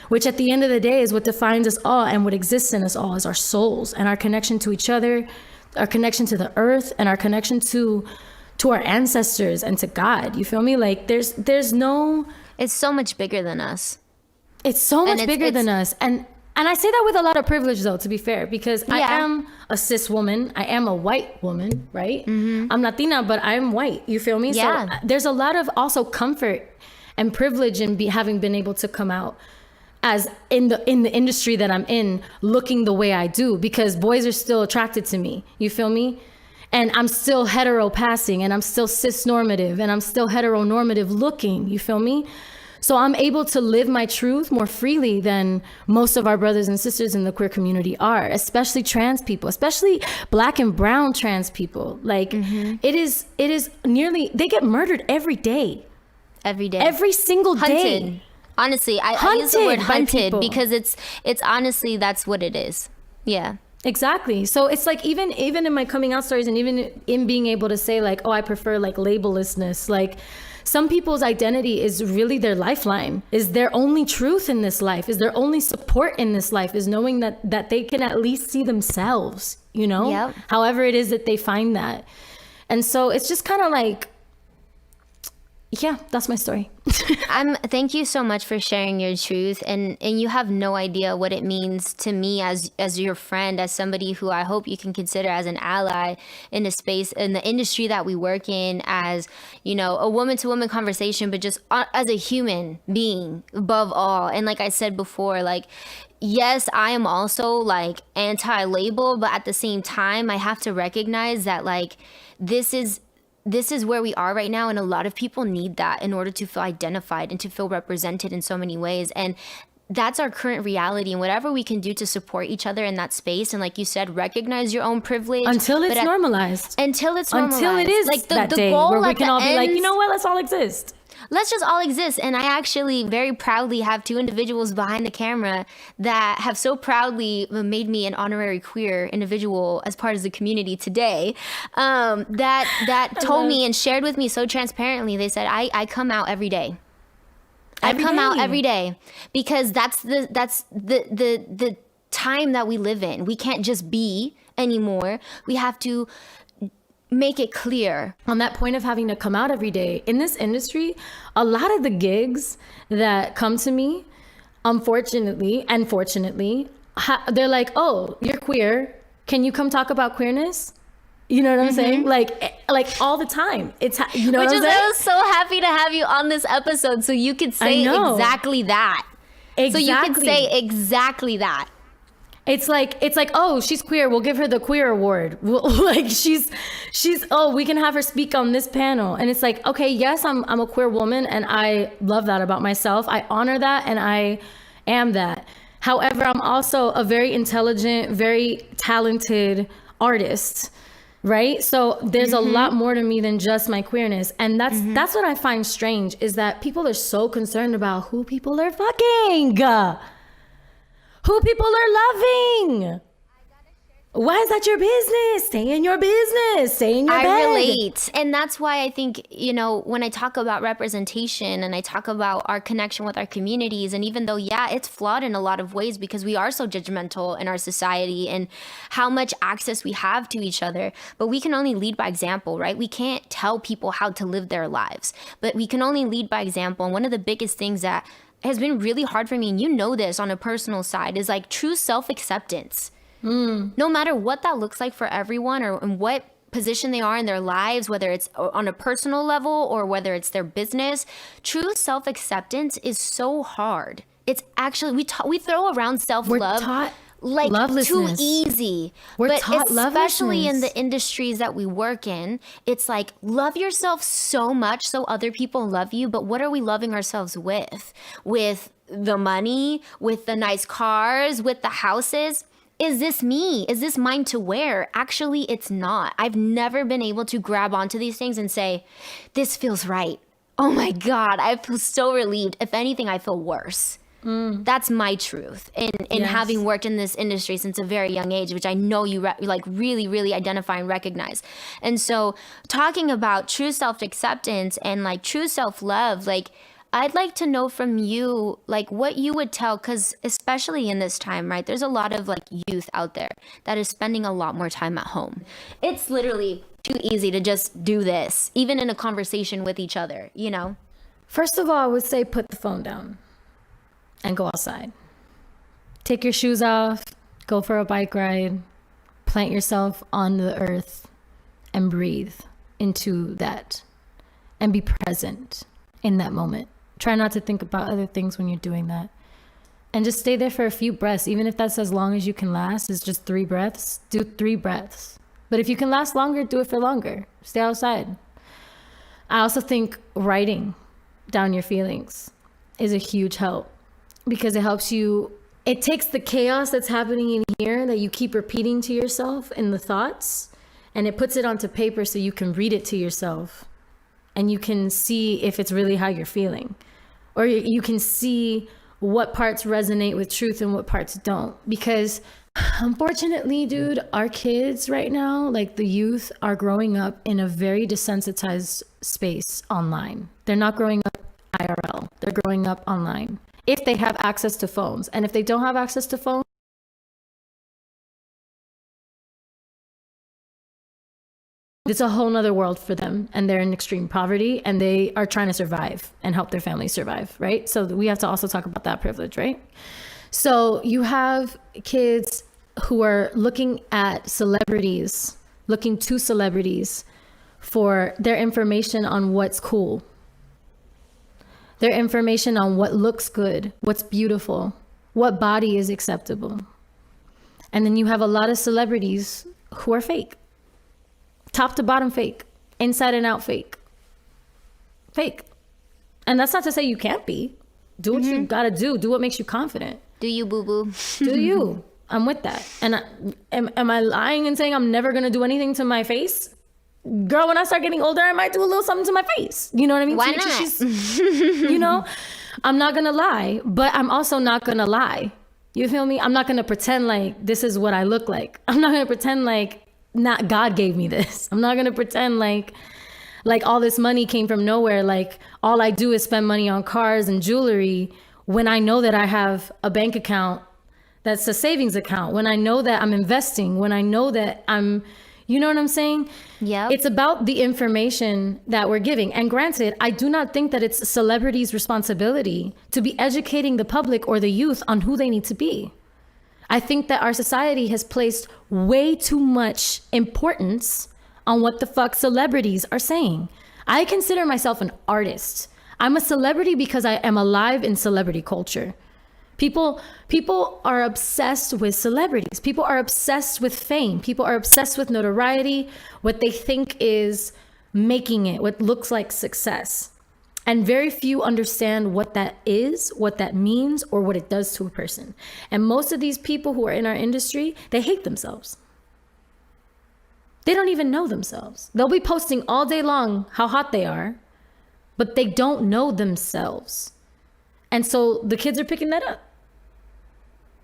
Which at the end of the day is what defines us all, and what exists in us all is our souls and our connection to each other, our connection to the earth, and our connection to our ancestors and to God. You feel me? Like there's no... It's so much bigger than us. It's so much bigger than us. And I say that with a lot of privilege, though, to be fair, because I am a cis woman. I am a white woman, right? I'm Latina, but I'm white. You feel me? So there's a lot of also comfort and privilege in having been able to come out as in the industry that I'm in, looking the way I do, because boys are still attracted to me. You feel me? And I'm still hetero passing, and I'm still cis normative, and I'm still heteronormative looking. You feel me? So I'm able to live my truth more freely than most of our brothers and sisters in the queer community are, especially trans people, especially Black and brown trans people. Like it is nearly, they get murdered every day. Every single day. Honestly, I use the word hunted because it's honestly, that's what it is. Yeah. Exactly. So it's like even in my coming out stories, and even in being able to say like, oh, I prefer like labellessness, like some people's identity is really their lifeline, is their only truth in this life, is their only support in this life, is knowing that they can at least see themselves, you know, however it is that they find that. And so it's just kind of like, yeah, that's my story. Thank you so much for sharing your truth, and you have no idea what it means to me as your friend, as somebody who I hope you can consider as an ally in a space in the industry that we work in, as, you know, a woman to woman conversation, but just as a human being above all. And like I said before, like, yes, I am also like anti-label, but at the same time, I have to recognize that like this is where we are right now, and a lot of people need that in order to feel identified and to feel represented in so many ways. And that's our current reality, and whatever we can do to support each other in that space, and like you said, recognize your own privilege until it's normalized. Until it is like the day goal where we can all be like, you know what, let's all exist. Let's just all exist. And I actually very proudly have two individuals behind the camera that have so proudly made me an honorary queer individual as part of the community today, that told me and shared with me so transparently. They said, I come out every day. I come out every day, because that's the time that we live in. We can't just be anymore. We have to make it clear. On that point of having to come out every day in this industry, a lot of the gigs that come to me, unfortunately and fortunately, they're like, oh, you're queer, can you come talk about queerness? You know what I'm saying? Like all the time. It's, you know what I'm saying? I was so happy to have you on this episode so you could say exactly that. So you could say exactly that. It's like, oh, she's queer, we'll give her the queer award. Like she's, oh, we can have her speak on this panel. And it's like, okay, yes, I'm a queer woman, and I love that about myself. I honor that, and I am that. However, I'm also a very intelligent, very talented artist, right? So there's a lot more to me than just my queerness. And that's what I find strange, is that people are so concerned about who people are fucking. Who people are loving. Why is that your business? Stay in your business. Stay in your bed. I relate. And that's why I think, you know, when I talk about representation and I talk about our connection with our communities, and even though, yeah, it's flawed in a lot of ways because we are so judgmental in our society and how much access we have to each other, but we can only lead by example, right? We can't tell people how to live their lives, but we can only lead by example. And one of the biggest things that has been really hard for me, and you know this on a personal side, is like true self-acceptance. No matter what that looks like for everyone, or in what position they are in their lives, whether it's on a personal level or whether it's their business, true self-acceptance is so hard. It's actually, we throw around self-love like too easy. But especially in the industries that we work in, it's like, love yourself so much so other people love you. But what are we loving ourselves with? With the money, with the nice cars, with the houses? is this me? Is this mine to wear? Actually, it's not. I've never been able to grab onto these things and say, this feels right. Oh my God, I feel so relieved. If anything, I feel worse. That's my truth. And having worked in this industry since a very young age, which I know you really, really identify and recognize. And so talking about true self-acceptance and like true self-love, like I'd like to know from you, like what you would tell, because especially in this time, right, there's a lot of like youth out there that is spending a lot more time at home. It's literally too easy to just do this, even in a conversation with each other, you know? First of all, I would say put the phone down and go outside. Take your shoes off, go for a bike ride, plant yourself on the earth and breathe into that and be present in that moment. Try not to think about other things when you're doing that. And just stay there for a few breaths. Even if that's as long as you can last, is just 3 breaths, do 3 breaths. But if you can last longer, do it for longer. Stay outside. I also think writing down your feelings is a huge help, because it helps you, it takes the chaos that's happening in here that you keep repeating to yourself in the thoughts, and it puts it onto paper so you can read it to yourself and you can see if it's really how you're feeling, or you can see what parts resonate with truth and what parts don't. Because unfortunately, dude, our kids right now, like the youth, are growing up in a very desensitized space online. They're not growing up IRL. They're growing up online. If they have access to phones. And if they don't have access to phones, it's a whole nother world for them, and they're in extreme poverty, and they are trying to survive and help their families survive, right? So we have to also talk about that privilege, right? So you have kids who are looking at celebrities, looking to celebrities for their information on what's cool, their information on what looks good, what's beautiful, what body is acceptable. And then you have a lot of celebrities who are fake. Top to bottom fake. Inside and out fake. Fake. And that's not to say you can't be. Do what you gotta do. Do what makes you confident. Do you, boo-boo? Do you. I'm with that. And am I lying and saying I'm never gonna do anything to my face? Girl, when I start getting older, I might do a little something to my face. You know what I mean? Why to make not? sure she's, you know, I'm not gonna lie, but I'm also not gonna lie. You feel me? I'm not gonna pretend like this is what I look like. I'm not gonna pretend like not God gave me this. I'm not gonna pretend like all this money came from nowhere. Like all I do is spend money on cars and jewelry, when I know that I have a bank account that's a savings account, when I know that I'm investing, when I know that I'm, you know what I'm saying? Yeah. It's about the information that we're giving. And granted, I do not think that it's celebrities' responsibility to be educating the public or the youth on who they need to be. I think that our society has placed way too much importance on what the fuck celebrities are saying. I consider myself an artist. I'm a celebrity because I am alive in celebrity culture. People are obsessed with celebrities. People are obsessed with fame. People are obsessed with notoriety, what they think is making it, what looks like success. And very few understand what that is, what that means, or what it does to a person. And most of these people who are in our industry, they hate themselves. They don't even know themselves. They'll be posting all day long how hot they are, but they don't know themselves. And so the kids are picking that up.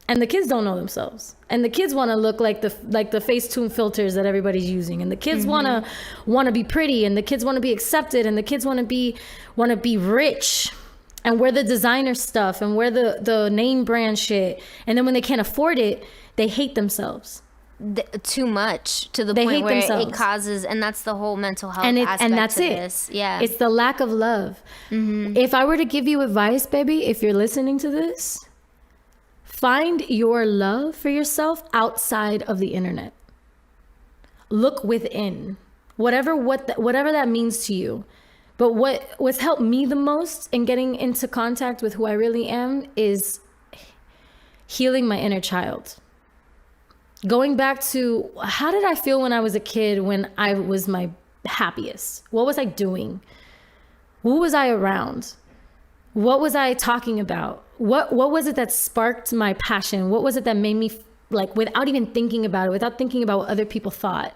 And the kids don't know themselves. And the kids want to look like the Facetune filters that everybody's using. And the kids want to be pretty, and the kids want to be accepted, and the kids want to be rich and wear the designer stuff and wear the name brand shit. And then when they can't afford it, they hate themselves. Too much, to the They point hate where themselves. it causes, and that's the whole mental health aspect and that's to it. this. Yeah. It's the lack of love. If I were to give you advice, baby, if you're listening to this, find your love for yourself outside of the internet. Look within, whatever that means to you. But what's helped me the most in getting into contact with who I really am is healing my inner child. Going back to, how did I feel when I was a kid, when I was my happiest? What was I doing? Who was I around? What was I talking about? What was it that sparked my passion? What was it that made me like without even thinking about it, without thinking about what other people thought.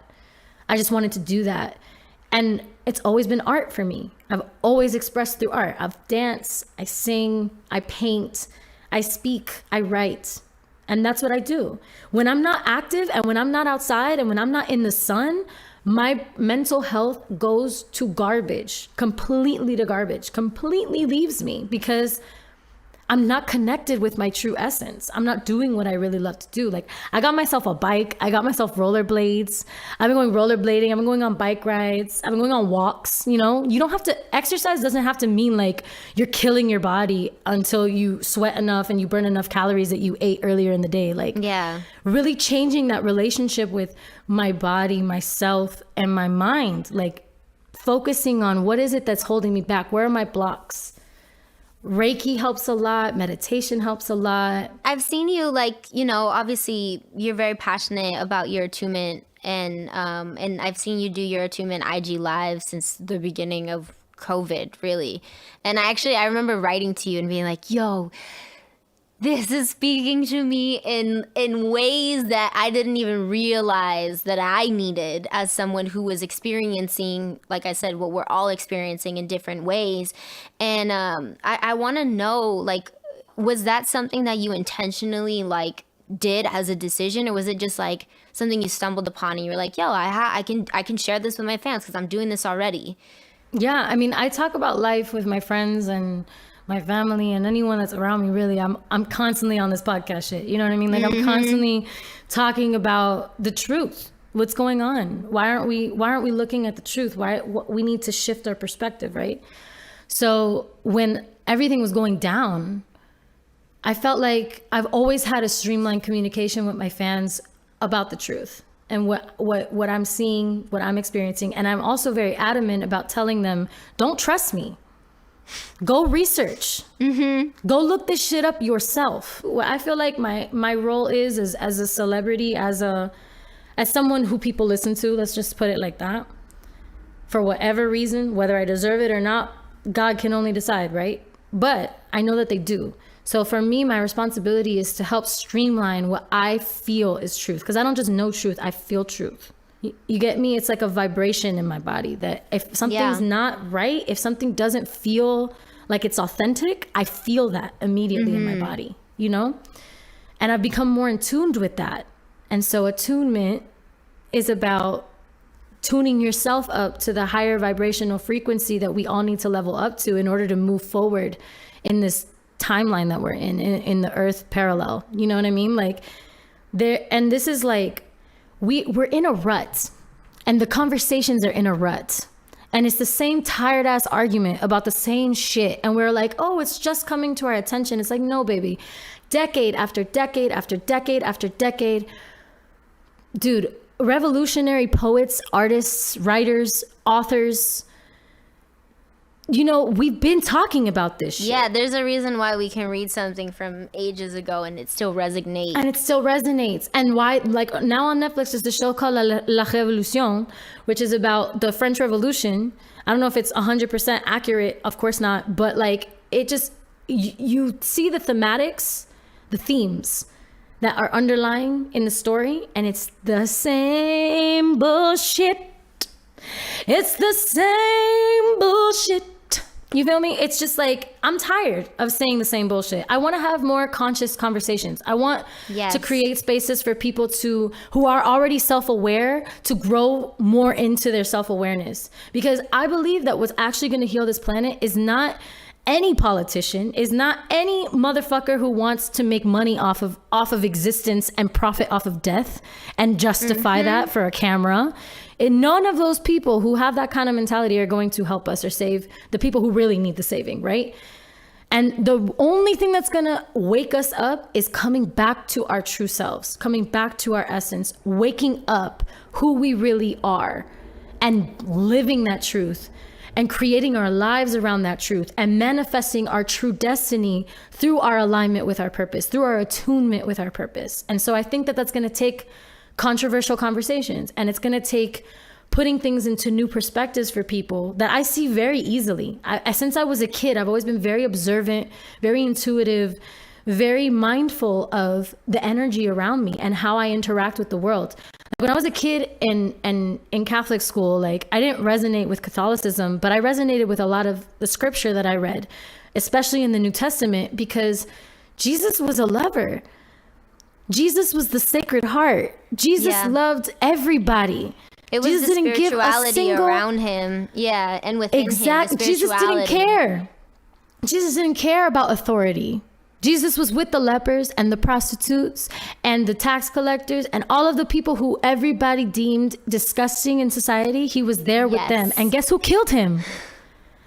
I just wanted to do that. And it's always been art for me. I've always expressed through art. I've danced, I sing, I paint, I speak, I write. And that's what I do. When I'm not active and when I'm not outside and when I'm not in the sun, my mental health goes to garbage, completely leaves me because I'm not connected with my true essence. I'm not doing what I really love to do. Like, I got myself a bike. I got myself rollerblades. I've been going rollerblading. I've been going on bike rides. I've been going on walks. You know, you don't have to, exercise doesn't have to mean like you're killing your body until you sweat enough and you burn enough calories that you ate earlier in the day. Like, yeah, really changing that relationship with my body, myself, and my mind. Like, focusing on what is it that's holding me back? Where are my blocks? Reiki helps a lot. Meditation helps a lot. I've seen you, like, you know, obviously you're very passionate about your attunement, and I've seen you do your attunement IG live since the beginning of COVID, really. And I remember writing to you and being like, yo, this is speaking to me in ways that I didn't even realize that I needed as someone who was experiencing, like I said, what we're all experiencing in different ways. And I want to know, like, was that something that you intentionally, like, did as a decision, or was it just like something you stumbled upon and you were like, yo, I can share this with my fans because I'm doing this already? Yeah, I mean, I talk about life with my friends and my family and anyone that's around me. Really, I'm constantly on this podcast shit. You know what I mean? Like, I'm constantly talking about the truth. What's going on? Why aren't we looking at the truth? We need to shift our perspective, right? So when everything was going down, I felt like I've always had a streamlined communication with my fans about the truth and what I'm seeing, what I'm experiencing. And I'm also very adamant about telling them, don't trust me. Go research. Go look this shit up yourself. What I feel like my role is as a celebrity, as someone who people listen to, let's just put it like that. For whatever reason, whether I deserve it or not, God can only decide, right? But I know that they do. So for me, my responsibility is to help streamline what I feel is truth. Because I don't just know truth, I feel truth. You get me? It's like a vibration in my body that if something's not right, if something doesn't feel like it's authentic, I feel that immediately in my body, you know? And I've become more in tune with that. And so attunement is about tuning yourself up to the higher vibrational frequency that we all need to level up to in order to move forward in this timeline that we're in the earth parallel. You know what I mean? Like, and this is like, we're in a rut, and the conversations are in a rut, and it's the same tired ass argument about the same shit, and we're like, oh, it's just coming to our attention. It's like, no, baby, decade after decade after decade after decade, dude, revolutionary poets, artists, writers, authors, you know, we've been talking about this shit. Yeah, there's a reason why we can read something from ages ago and it still resonates. And why, like, now on Netflix there's a show called La Révolution, which is about the French Revolution. I don't know if it's 100% accurate, of course not, but like, it just, you see the thematics, the themes that are underlying in the story, and it's the same bullshit. It's the same bullshit. You feel me? It's just like, I'm tired of saying the same bullshit. I want to have more conscious conversations. I want to create spaces for people who are already self-aware to grow more into their self-awareness. Because I believe that what's actually going to heal this planet is not any politician, is not any motherfucker who wants to make money off of existence and profit off of death and justify that for a camera. And none of those people who have that kind of mentality are going to help us or save the people who really need the saving, right? And the only thing that's gonna wake us up is coming back to our true selves, coming back to our essence, waking up who we really are and living that truth and creating our lives around that truth and manifesting our true destiny through our alignment with our purpose, through our attunement with our purpose. And so I think that that's gonna take controversial conversations, and it's going to take putting things into new perspectives for people that I see very easily. Since I was a kid, I've always been very observant, very intuitive, very mindful of the energy around me and how I interact with the world. When I was a kid in Catholic school, like I didn't resonate with Catholicism, but I resonated with a lot of the scripture that I read, especially in the New Testament, because Jesus was a lover. Jesus was the Sacred Heart. Jesus loved everybody. It was Jesus the didn't give spirituality around him. Yeah, and within him, the Jesus didn't care. Jesus didn't care about authority. Jesus was with the lepers and the prostitutes and the tax collectors and all of the people who everybody deemed disgusting in society. He was there with them. And guess who killed him?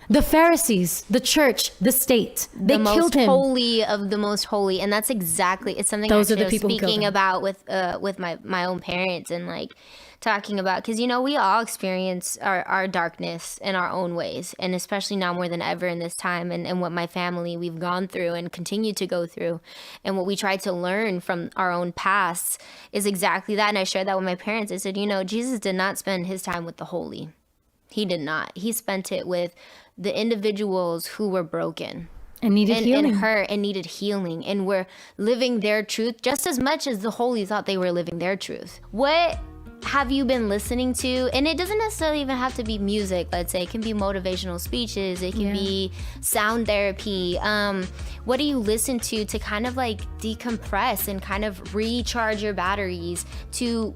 The Pharisees, the church, the state. They killed him. The most holy of the most holy. And that's exactly, it's something Those actually are the people I was speaking about with my own parents, and like talking about, because, you know, we all experience our darkness in our own ways, and especially now more than ever in this time, and what my family, we've gone through and continue to go through, and what we try to learn from our own pasts is exactly that. And I shared that with my parents. I said, you know, Jesus did not spend his time with the holy. He did not. He spent it with the individuals who were broken and needed healing, and hurt and needed healing, and were living their truth just as much as the holy thought they were living their truth. What have you been listening to? And it doesn't necessarily even have to be music. Let's say it can be motivational speeches. It can be sound therapy. What do you listen to kind of like decompress and kind of recharge your batteries to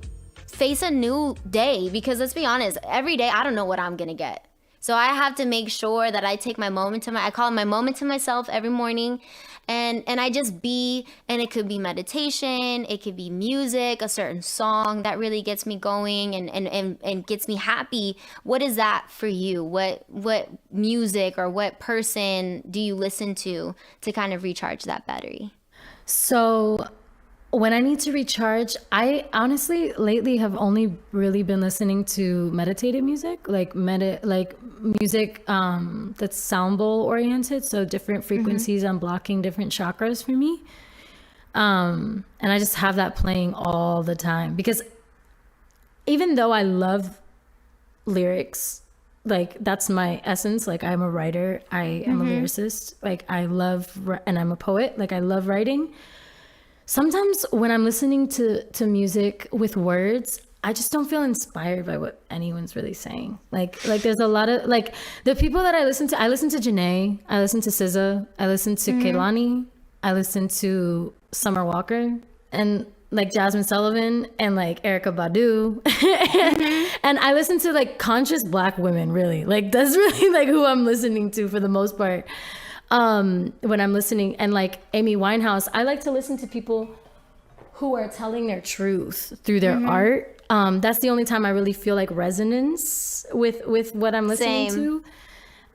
face a new day? Because let's be honest, every day I don't know what I'm gonna get. So I have to make sure that I take my moment I call it my moment to myself every morning. And I just be, and it could be meditation, it could be music, a certain song that really gets me going and gets me happy. What is that for you? What music or what person do you listen to kind of recharge that battery? So when I need to recharge, I honestly lately have only really been listening to meditative music, like music that's sound bowl oriented, so different frequencies unblocking different chakras for me. And I just have that playing all the time, because even though I love lyrics, like that's my essence, like I'm a writer, I am a lyricist, like I love, and I'm a poet, like I love writing. Sometimes when I'm listening to music with words, I just don't feel inspired by what anyone's really saying. Like there's a lot of, like, the people that I listen to Janae, I listen to SZA, I listen to Kehlani, I listen to Summer Walker, and like Jasmine Sullivan, and like Erykah Badu. And I listen to like conscious Black women, really. Like that's really like who I'm listening to for the most part. When I'm listening, and like Amy Winehouse, I like to listen to people who are telling their truth through their art. That's the only time I really feel like resonance with what I'm listening to.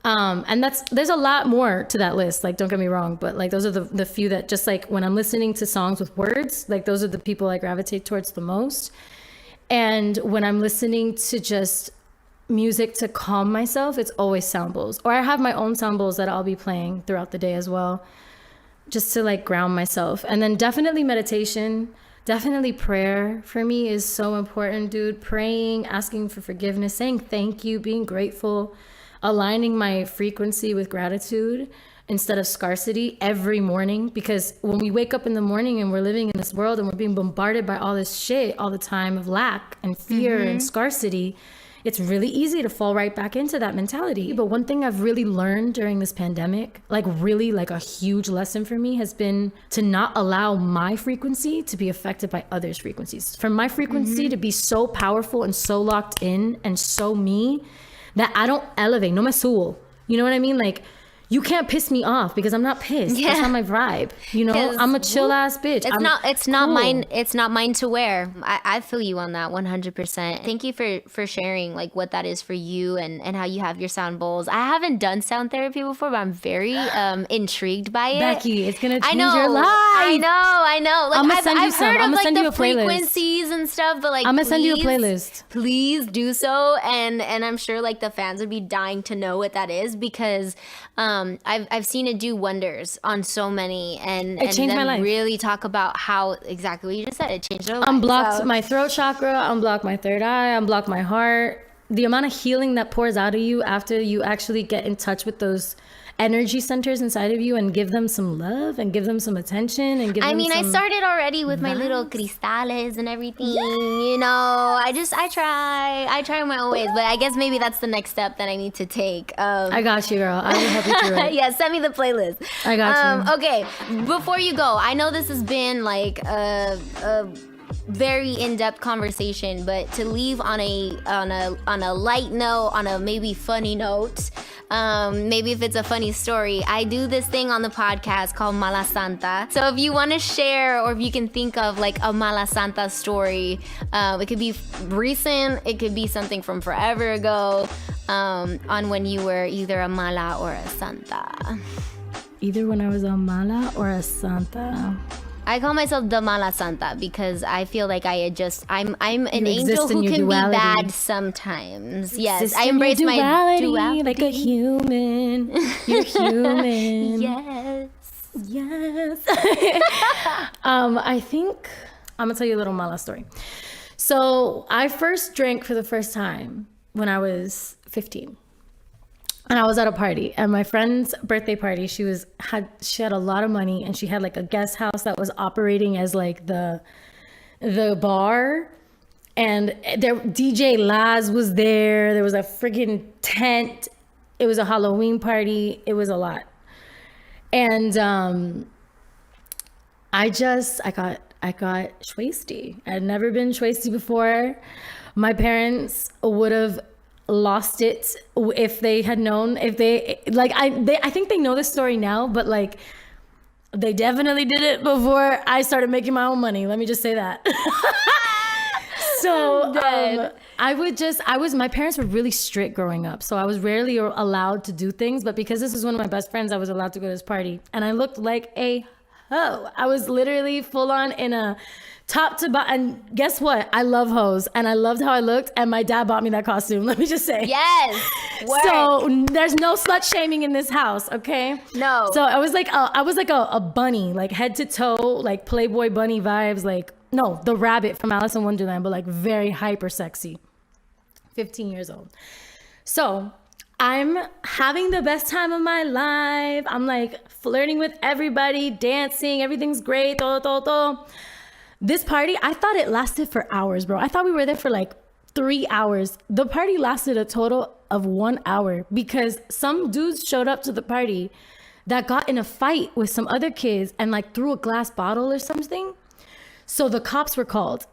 And there's a lot more to that list, like don't get me wrong, but like those are the few that, just like when I'm listening to songs with words, like those are the people I gravitate towards the most. And when I'm listening to just music to calm myself, it's always sound bowls, or I have my own sound bowls that I'll be playing throughout the day as well, just to like ground myself. And then definitely meditation, definitely prayer for me is so important, dude. Praying, asking for forgiveness, saying thank you, being grateful, aligning my frequency with gratitude instead of scarcity every morning. Because when we wake up in the morning and we're living in this world and we're being bombarded by all this shit all the time of lack and fear and scarcity, it's really easy to fall right back into that mentality. But one thing I've really learned during this pandemic, like really like a huge lesson for me, has been to not allow my frequency to be affected by others' frequencies. For my frequency to be so powerful and so locked in and so me that I don't elevate, no me subo. You know what I mean? Like, you can't piss me off because I'm not pissed. Yeah. That's not my vibe. You know, I'm a chill ass bitch. It's not mine. It's not mine to wear. I feel you on that 100%. Thank you for sharing like what that is for you and how you have your sound bowls. I haven't done sound therapy before, but I'm very intrigued by it. Becky, it's gonna change your life. I know. Like, I'm gonna send you I've some. heard I'm of gonna like send you the a playlist. frequencies and stuff, but like I'm gonna send you a playlist. Please do so, and I'm sure like the fans would be dying to know what that is, because I've seen it do wonders on so many, and changed my life. Really talk about how exactly what you just said, it changed their life. Unblocked my throat chakra, unblocked my third eye, unblocked my heart. The amount of healing that pours out of you after you actually get in touch with those energy centers inside of you and give them some love and give them some attention and give them I some started already with my little cristales and everything. You know, I try my own ways, but I guess maybe that's the next step that I need to take. I got you, girl. I will help you through it. Yeah, send me the playlist. I got you. Okay, before you go, I know this has been like a very in-depth conversation, but to leave on a light note, on a maybe funny note, maybe if it's a funny story, I do this thing on the podcast called Mala Santa. So if you want to share, or if you can think of like a Mala Santa story, it could be recent, it could be something from forever ago, on when you were either a Mala or a Santa. Either when I was a Mala or a Santa. I call myself the Mala Santa because I feel like I'm an angel who can duality. be bad sometimes. Yes, I in embrace your duality, my duality. like a human. You're human. Yes. I think I'm gonna tell you a little Mala story. So I first drank for the first time when I was 15. And I was at a party, and my friend's birthday party, she had a lot of money, and she had like a guest house that was operating as like the bar, and their DJ Laz was there. There was a friggin' tent. It was a Halloween party. It was a lot. And I got schwasty. I had never been schwasty before. My parents would have lost it if they had known. If they like, I think they know this story now, but like they definitely did it before I started making my own money. Let me just say that. So my parents were really strict growing up, so I was rarely allowed to do things, but because this was one of my best friends, I was allowed to go to this party, and I looked like a hoe. I was literally full on in a top to bottom, and guess what? I love hoes, and I loved how I looked, and my dad bought me that costume. Let me just say. Yes. Work. So there's no slut shaming in this house, okay? No. So I was like a bunny, like head to toe, like Playboy bunny vibes, like no, the rabbit from Alice in Wonderland, but like very hyper sexy. 15 years old. So I'm having the best time of my life. I'm like flirting with everybody, dancing, everything's great. This party, I thought it lasted for hours, bro. I thought we were there for like 3 hours. The party lasted a total of 1 hour because some dudes showed up to the party that got in a fight with some other kids and like threw a glass bottle or something. So the cops were called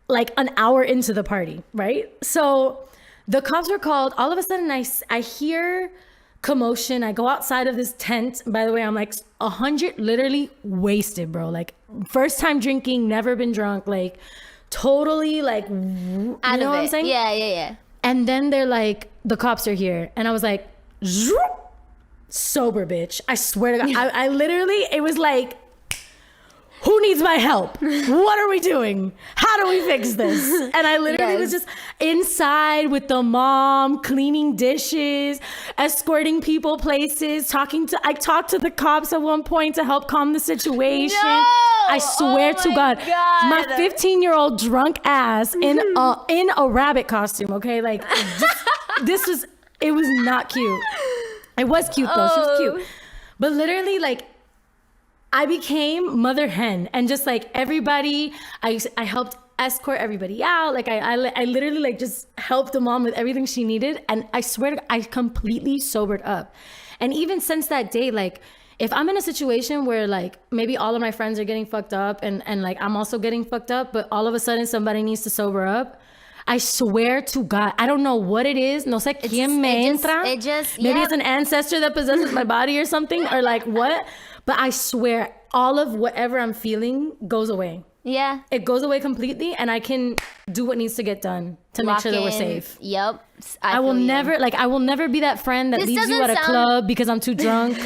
like an hour into the party, right? So the cops were called. All of a sudden I hear commotion. I go outside of this tent. By the way, I'm like 100, literally wasted, bro. Like first time drinking, never been drunk, like totally like, you know what I'm saying? Yeah. And then they're like, the cops are here. And I was like, sober bitch. I swear to God. I literally, it was like, who needs my help? What are we doing? How do we fix this? And I literally was just inside with the mom, cleaning dishes, escorting people places, I talked to the cops at one point to help calm the situation. No! I swear to God, my 15-year-old drunk ass in a rabbit costume, okay? Like, it was not cute. It was cute though, she was cute. But literally like, I became mother hen, and just like everybody, I helped escort everybody out. Like I literally like just helped the mom with everything she needed. And I swear to God, I completely sobered up. And even since that day, like if I'm in a situation where like maybe all of my friends are getting fucked up and like I'm also getting fucked up, but all of a sudden somebody needs to sober up, I swear to God, I don't know what it is. No sé quién me entra. Maybe it's an ancestor that possesses my body or something, or like what? But I swear, all of whatever I'm feeling goes away. Yeah. It goes away completely, and I can do what needs to get done to make sure that we're safe. Yep. I will never be that friend that leaves you at a club because I'm too drunk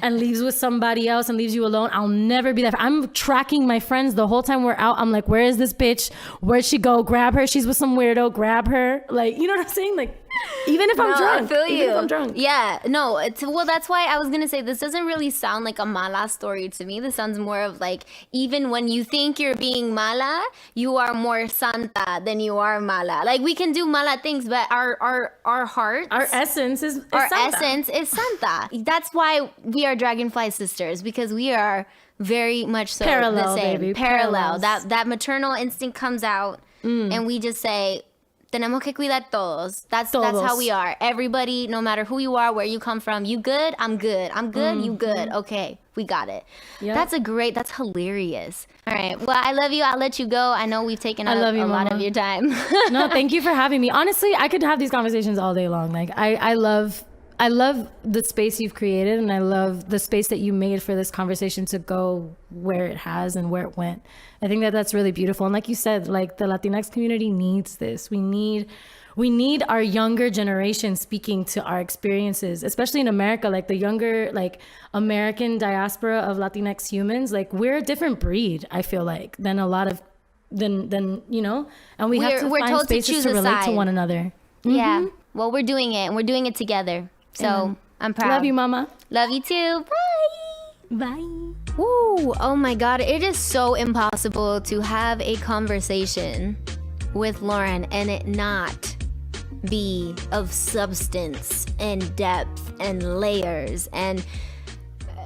and leaves with somebody else and leaves you alone. I'll never be that. I'm tracking my friends the whole time we're out. I'm like, where is this bitch? Where'd she go? Grab her. She's with some weirdo. Grab her. Like, you know what I'm saying? Like, Even if I'm drunk. I feel you. Even if I'm drunk. Yeah, no, well, that's why I was going to say this doesn't really sound like a mala story to me. This sounds more of like, even when you think you're being mala, you are more santa than you are mala. Like, we can do mala things, but our hearts, our essence is our santa. essence is santa. That's why we are Dragonfly sisters, because we are very much so Parallel, the same. baby. Parallel. Parallels. That maternal instinct comes out, and we just say, tenemos que cuidar todos. That's how we are. Everybody, no matter who you are, where you come from, you good? I'm good. I'm good? You good? Okay, we got it. Yep. That's hilarious. All right, well, I love you. I'll let you go. I know we've taken up a lot of your time. No, thank you for having me. Honestly, I could have these conversations all day long. Like, I love the space you've created, and I love the space that you made for this conversation to go where it has and where it went. I think that that's really beautiful. And like you said, like, the Latinx community needs this. We need our younger generation speaking to our experiences, especially in America, like the younger, like, American diaspora of Latinx humans. Like, we're a different breed, I feel like, than a lot of, than you know, and we have to find spaces to relate to one another. Yeah. Well, we're doing it, and we're doing it together. So I'm proud. Love you, mama. Love you too. Bye. Bye. Woo. Oh my God. It is so impossible to have a conversation with Lauren and it not be of substance and depth and layers. And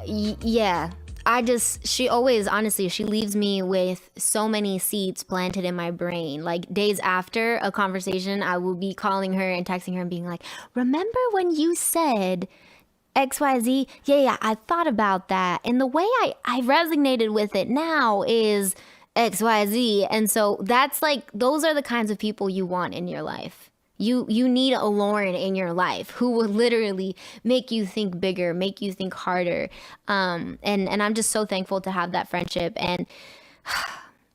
yeah, she always, honestly, she leaves me with so many seeds planted in my brain. Like, days after a conversation, I will be calling her and texting her and being like, remember when you said XYZ? Yeah, I thought about that. And the way I resonated with it now is XYZ. And so that's like, those are the kinds of people you want in your life. You need a Lauren in your life who will literally make you think bigger, make you think harder. And I'm just so thankful to have that friendship. And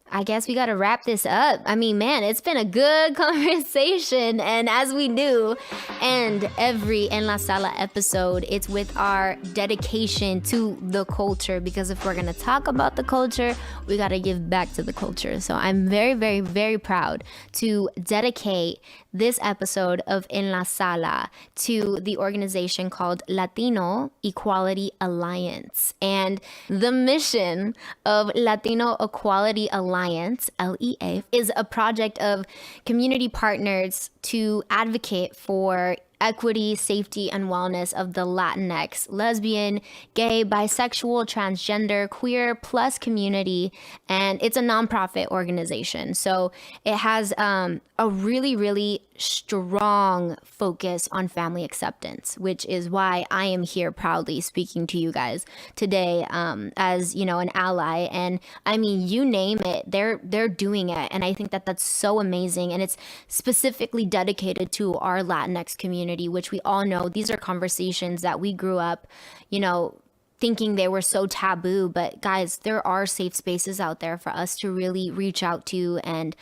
I guess we got to wrap this up. I mean, man, it's been a good conversation. And as we do, and every En La Sala episode, it's with our dedication to the culture. Because if we're going to talk about the culture, we got to give back to the culture. So I'm very, very, very proud to dedicate this episode of En La Sala to the organization called Latino Equality Alliance. And the mission of Latino Equality Alliance, LEA, is a project of community partners to advocate for equity, safety, and wellness of the Latinx, lesbian, gay, bisexual, transgender, queer plus community. And it's a nonprofit organization. So it has a really, really strong focus on family acceptance, which is why I am here proudly speaking to you guys today as, you know, an ally. And I mean, you name it, they're doing it. And I think that that's so amazing. And it's specifically dedicated to our Latinx community, which we all know these are conversations that we grew up, you know, thinking they were so taboo. But guys, there are safe spaces out there for us to really reach out to and,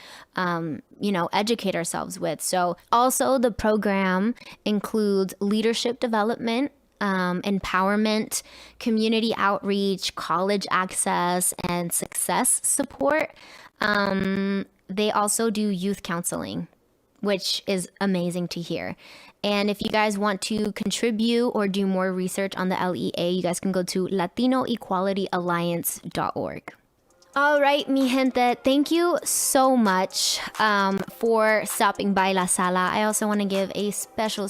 you know, educate ourselves with. So also the program includes leadership development, empowerment, community outreach, college access, and success support. They also do youth counseling, which is amazing to hear. And if you guys want to contribute or do more research on the LEA, you guys can go to latinoequalityalliance.org. All right, mi gente, thank you so much for stopping by La Sala. I also want to give a special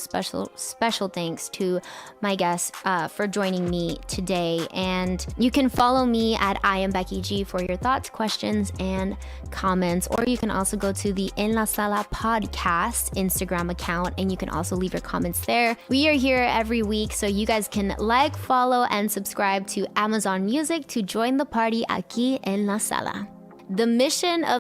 thanks to my guests for joining me today. And you can follow me at I am Becky G for your thoughts, questions, and comments. Or you can also go to the En La Sala podcast Instagram account, and you can also leave your comments there. We are here every week, so you guys can like, follow, and subscribe to Amazon Music to join the party aquí en La Sala. The mission of